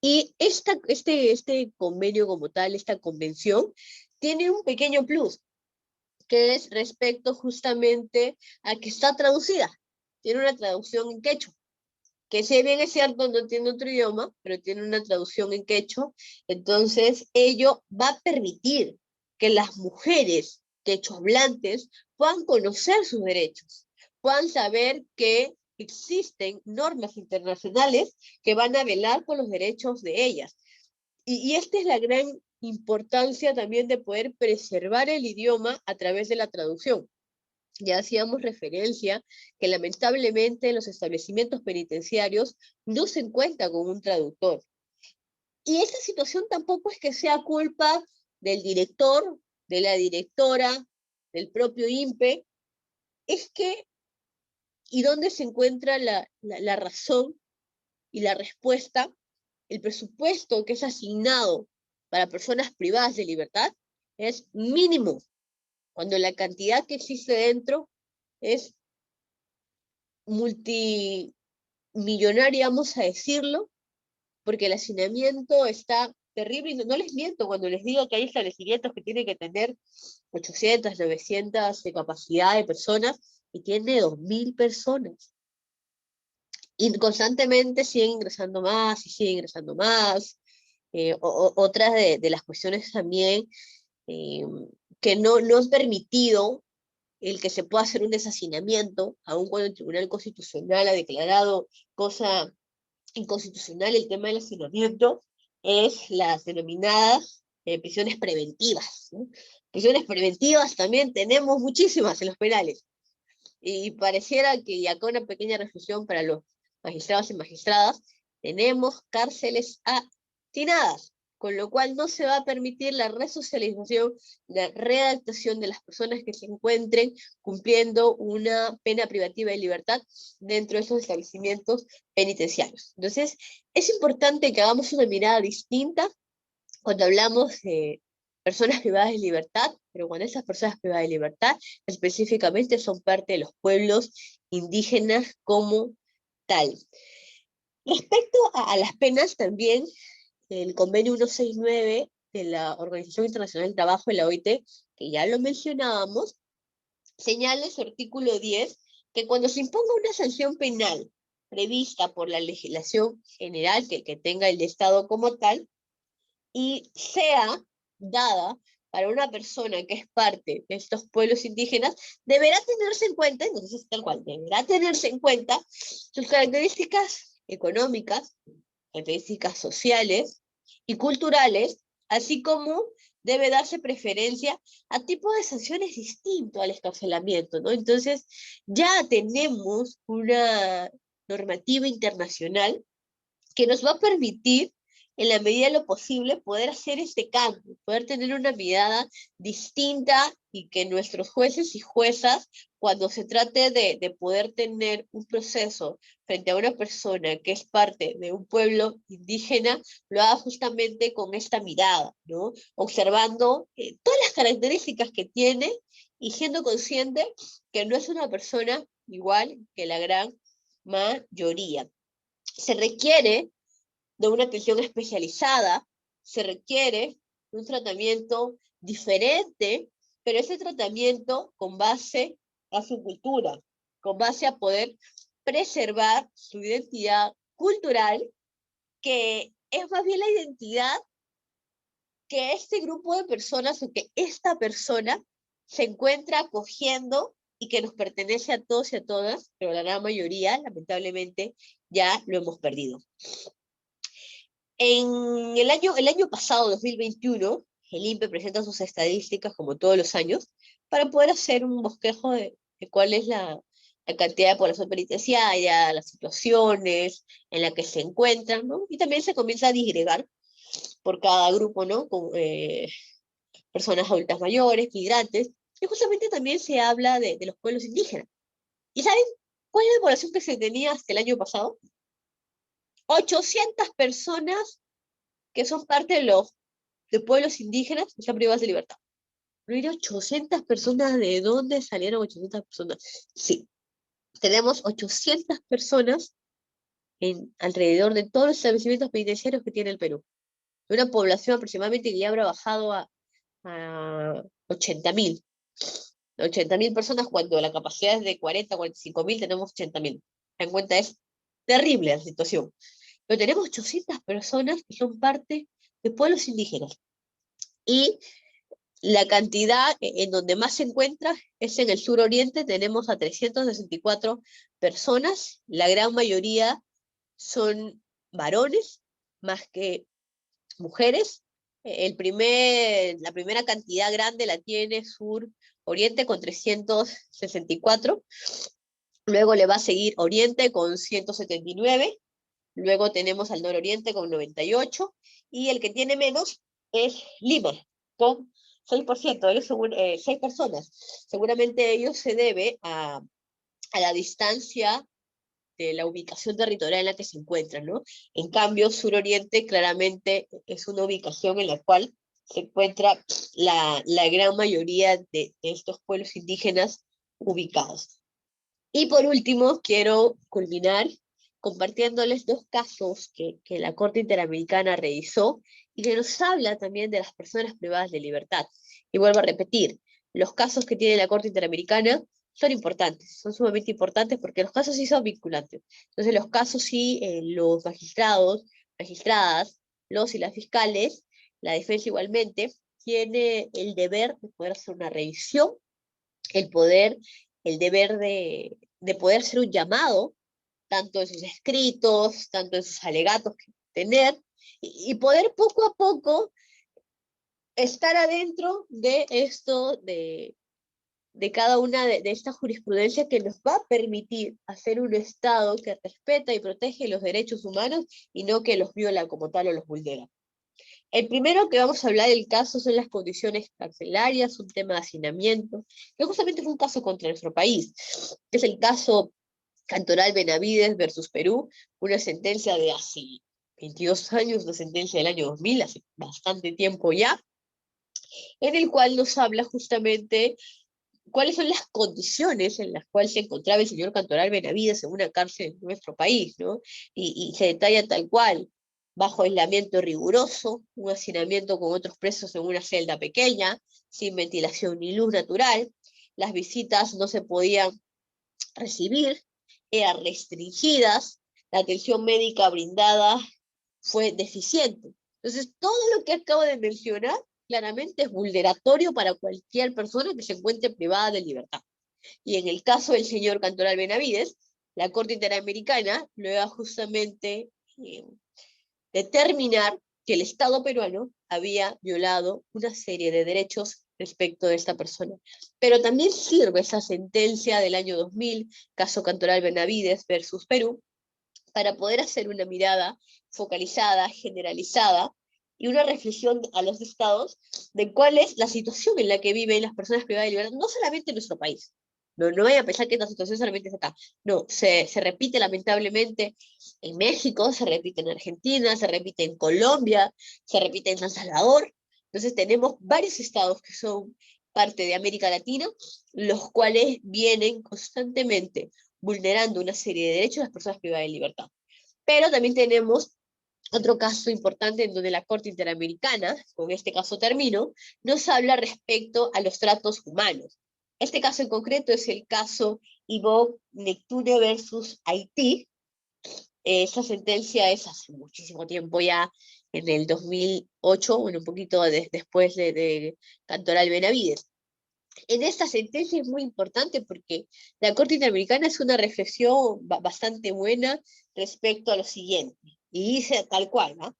Y este convenio como tal, esta convención, tiene un pequeño plus, que es respecto justamente a que está traducida. Tiene una traducción en quechua, que si bien es cierto no tiene otro idioma, pero tiene una traducción en quechua. Entonces ello va a permitir que las mujeres quechohablantes puedan conocer sus derechos, puedan saber que existen normas internacionales que van a velar por los derechos de ellas. Y esta es la gran importancia también de poder preservar el idioma a través de la traducción. Ya hacíamos referencia que lamentablemente en los establecimientos penitenciarios no se encuentra con un traductor. Y esa situación tampoco es que sea culpa del director, de la directora, del propio INPE, es que, ¿y dónde se encuentra la razón y la respuesta? El presupuesto que es asignado para personas privadas de libertad es mínimo, cuando la cantidad que existe dentro es multimillonaria, vamos a decirlo, porque el hacinamiento está terrible, y no les miento cuando les digo que hay establecimientos que tienen que tener 800, 900 de capacidad de personas, y tiene 2000 personas. Y constantemente siguen ingresando más, y siguen ingresando más. Otras de las cuestiones también eh, que no han permitido el que se pueda hacer un deshacinamiento, aun cuando el Tribunal Constitucional ha declarado cosa inconstitucional el tema del hacinamiento es las denominadas prisiones preventivas, ¿no? Prisiones preventivas también tenemos muchísimas en los penales. Y pareciera que, y acá una pequeña reflexión para los magistrados y magistradas, tenemos cárceles hacinadas, con lo cual no se va a permitir la resocialización, la readaptación de las personas que se encuentren cumpliendo una pena privativa de libertad dentro de esos establecimientos penitenciarios. Entonces, es importante que hagamos una mirada distinta cuando hablamos de personas privadas de libertad, pero cuando esas personas privadas de libertad específicamente son parte de los pueblos indígenas como tal. Respecto a las penas también, el convenio 169 de la Organización Internacional del Trabajo, de la OIT, que ya lo mencionábamos, señala en su artículo 10 que cuando se imponga una sanción penal prevista por la legislación general que tenga el Estado como tal, y sea dada para una persona que es parte de estos pueblos indígenas, deberá tenerse en cuenta, entonces tal cual, deberá tenerse en cuenta sus características económicas, características sociales y culturales, así como debe darse preferencia a tipo de sanciones distintos al escarcelamiento, ¿no? Entonces, ya tenemos una normativa internacional que nos va a permitir, en la medida de lo posible, poder hacer este cambio, poder tener una mirada distinta y que nuestros jueces y juezas, cuando se trate de poder tener un proceso frente a una persona que es parte de un pueblo indígena, lo haga justamente con esta mirada, ¿no? Observando todas las características que tiene y siendo consciente que no es una persona igual que la gran mayoría. Se requiere de una atención especializada, se requiere un tratamiento diferente, pero ese tratamiento con base a su cultura, con base a poder preservar su identidad cultural, que es más bien la identidad que este grupo de personas o que esta persona se encuentra acogiendo y que nos pertenece a todos y a todas, pero la gran mayoría, lamentablemente, ya lo hemos perdido. En el año pasado, 2021, el INPE presenta sus estadísticas, como todos los años, para poder hacer un bosquejo de cuál es la cantidad de población penitenciaria, las situaciones en las que se encuentran, ¿no? Y también se comienza a disgregar por cada grupo, ¿no? Con personas adultas mayores, migrantes, y justamente también se habla de los pueblos indígenas. ¿Y saben cuál es la población que se tenía hasta el año pasado? 800 personas que son parte de pueblos indígenas que están privadas de libertad. ¿No era 800 personas? ¿De dónde salieron 800 personas? Sí, tenemos 800 personas alrededor de todos los establecimientos penitenciarios que tiene el Perú. Una población aproximadamente que ya habrá bajado a 80.000. 80.000 personas cuando la capacidad es de 40, 45.000, tenemos 80.000. En cuenta, es terrible la situación. Pero tenemos 800 personas que son parte de pueblos indígenas. Y la cantidad en donde más se encuentra es en el suroriente, tenemos a 364 personas, la gran mayoría son varones, más que mujeres. La primera cantidad grande la tiene Sur-Oriente con 364, luego le va a seguir Oriente con 179, luego tenemos al Nororiente con 98, y el que tiene menos es Lima, con 6%, ellos son 6 personas. Seguramente ello se debe a la distancia de la ubicación territorial en la que se encuentran, ¿no? En cambio, Suroriente claramente es una ubicación en la cual se encuentra la gran mayoría de estos pueblos indígenas ubicados. Y por último, quiero culminar compartiéndoles dos casos que la Corte Interamericana revisó y que nos habla también de las personas privadas de libertad. Y vuelvo a repetir, los casos que tiene la Corte Interamericana son importantes, son sumamente importantes porque los casos sí son vinculantes. Entonces los casos sí, los magistrados, magistradas, los y las fiscales, la defensa igualmente, tiene el deber de poder hacer una revisión, el deber de poder hacer un llamado tanto en sus escritos, tanto en sus alegatos que tener, y poder poco a poco estar adentro de esto, de cada una de esta jurisprudencia que nos va a permitir hacer un Estado que respeta y protege los derechos humanos y no que los viola como tal o los vulnera. El primero que vamos a hablar del caso son las condiciones carcelarias, un tema de hacinamiento, que justamente fue un caso contra nuestro país, que es el caso Cantoral Benavides versus Perú, una sentencia de hace 22 años, una sentencia del año 2000, hace bastante tiempo ya, en el cual nos habla justamente cuáles son las condiciones en las cuales se encontraba el señor Cantoral Benavides en una cárcel en nuestro país, ¿no? Y se detalla tal cual, bajo aislamiento riguroso, un hacinamiento con otros presos en una celda pequeña, sin ventilación ni luz natural, las visitas no se podían recibir, eran restringidas, la atención médica brindada fue deficiente. Entonces, todo lo que acabo de mencionar claramente es vulneratorio para cualquier persona que se encuentre privada de libertad. Y en el caso del señor Cantoral Benavides, la Corte Interamericana lo iba justamente determinar que el Estado peruano había violado una serie de derechos respecto de esta persona. Pero también sirve esa sentencia del año 2000, caso Cantoral Benavides versus Perú, para poder hacer una mirada focalizada, generalizada, y una reflexión a los estados de cuál es la situación en la que viven las personas privadas de libertad, no solamente en nuestro país. No vayan a pensar que esta situación solamente es acá. No, se repite lamentablemente en México, se repite en Argentina, se repite en Colombia, se repite en San Salvador. Entonces tenemos varios estados que son parte de América Latina, los cuales vienen constantemente vulnerando una serie de derechos de las personas privadas de libertad. Pero también tenemos otro caso importante en donde la Corte Interamericana, con este caso termino, nos habla respecto a los tratos humanos. Este caso en concreto es el caso Ivo Necture versus Haití. Esa sentencia es hace muchísimo tiempo ya, en el 2008, bueno, un poquito después de Cantoral Benavides. En esta sentencia es muy importante porque la Corte Interamericana es una reflexión bastante buena respecto a lo siguiente, y dice tal cual, ¿no?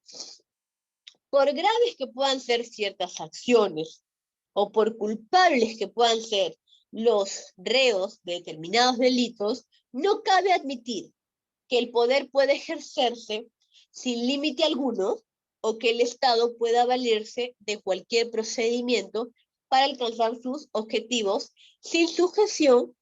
Por graves que puedan ser ciertas acciones o por culpables que puedan ser los reos de determinados delitos, no cabe admitir que el poder puede ejercerse sin límite alguno o que el Estado pueda valerse de cualquier procedimiento para alcanzar sus objetivos sin sujeción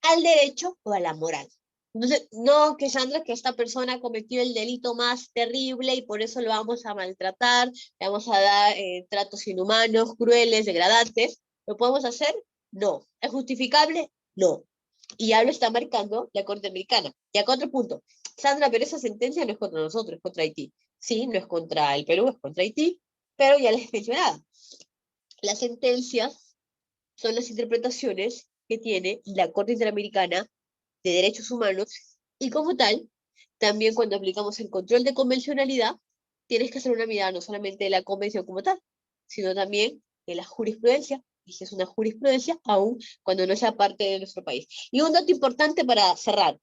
al derecho o a la moral. Entonces, no, que Sandra, que esta persona cometió el delito más terrible y por eso lo vamos a maltratar, le vamos a dar tratos inhumanos, crueles, degradantes. ¿Lo podemos hacer? No. ¿Es justificable? No. Y ya lo está marcando la Corte Americana. Y acá otro punto. Sandra, pero esa sentencia no es contra nosotros, es contra Haití. Sí, no es contra el Perú, es contra Haití, pero ya les mencionaba. Las sentencias son las interpretaciones que tiene la Corte Interamericana de Derechos Humanos y como tal, también cuando aplicamos el control de convencionalidad, tienes que hacer una mirada no solamente de la convención como tal, sino también de la jurisprudencia, y si es una jurisprudencia, aún cuando no sea parte de nuestro país. Y un dato importante para cerrar,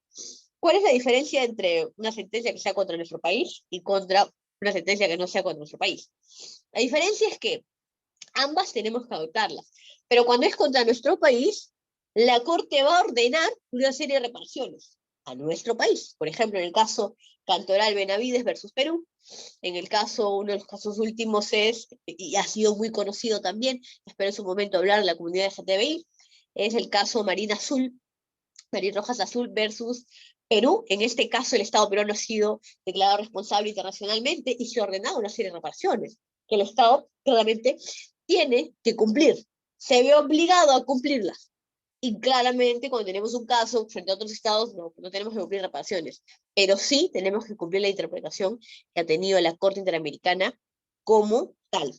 ¿cuál es la diferencia entre una sentencia que sea contra nuestro país y contra una sentencia que no sea contra nuestro país? La diferencia es que ambas tenemos que adoptarlas. Pero cuando es contra nuestro país, la Corte va a ordenar una serie de reparaciones a nuestro país. Por ejemplo, en el caso Cantoral Benavides versus Perú, en el caso, uno de los casos últimos es, y ha sido muy conocido también, espero en su momento hablar en la comunidad de LGTBI, es el caso Marina Azul, María Rojas Azul versus Perú. En este caso, el Estado peruano ha sido declarado responsable internacionalmente y se ha ordenado una serie de reparaciones que el Estado claramente tiene que cumplir. Se ve obligado a cumplirlas. Y claramente, cuando tenemos un caso frente a otros estados, no tenemos que cumplir reparaciones. Pero sí tenemos que cumplir la interpretación que ha tenido la Corte Interamericana como tal.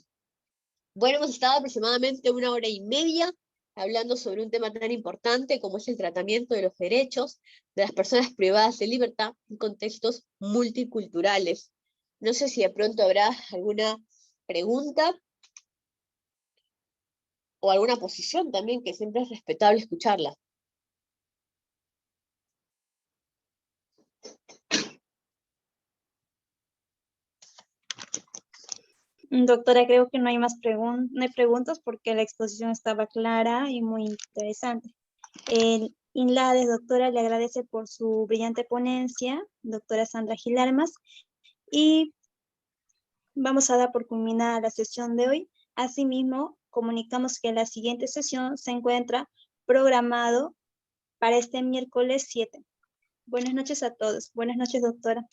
Bueno, hemos estado aproximadamente 1 hora y media hablando sobre un tema tan importante como es el tratamiento de los derechos de las personas privadas de libertad en contextos multiculturales. No sé si de pronto habrá alguna pregunta o alguna posición también, que siempre es respetable escucharla. Doctora, creo que no hay más no hay preguntas porque la exposición estaba clara y muy interesante. El INLADES, doctora, le agradece por su brillante ponencia, doctora Sandra Gilarmas, y vamos a dar por culminada la sesión de hoy. Asimismo, comunicamos que la siguiente sesión se encuentra programado para este miércoles 7. Buenas noches a todos. Buenas noches, doctora.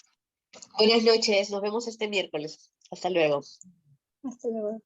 Buenas noches, nos vemos este miércoles. Hasta luego. Hasta luego.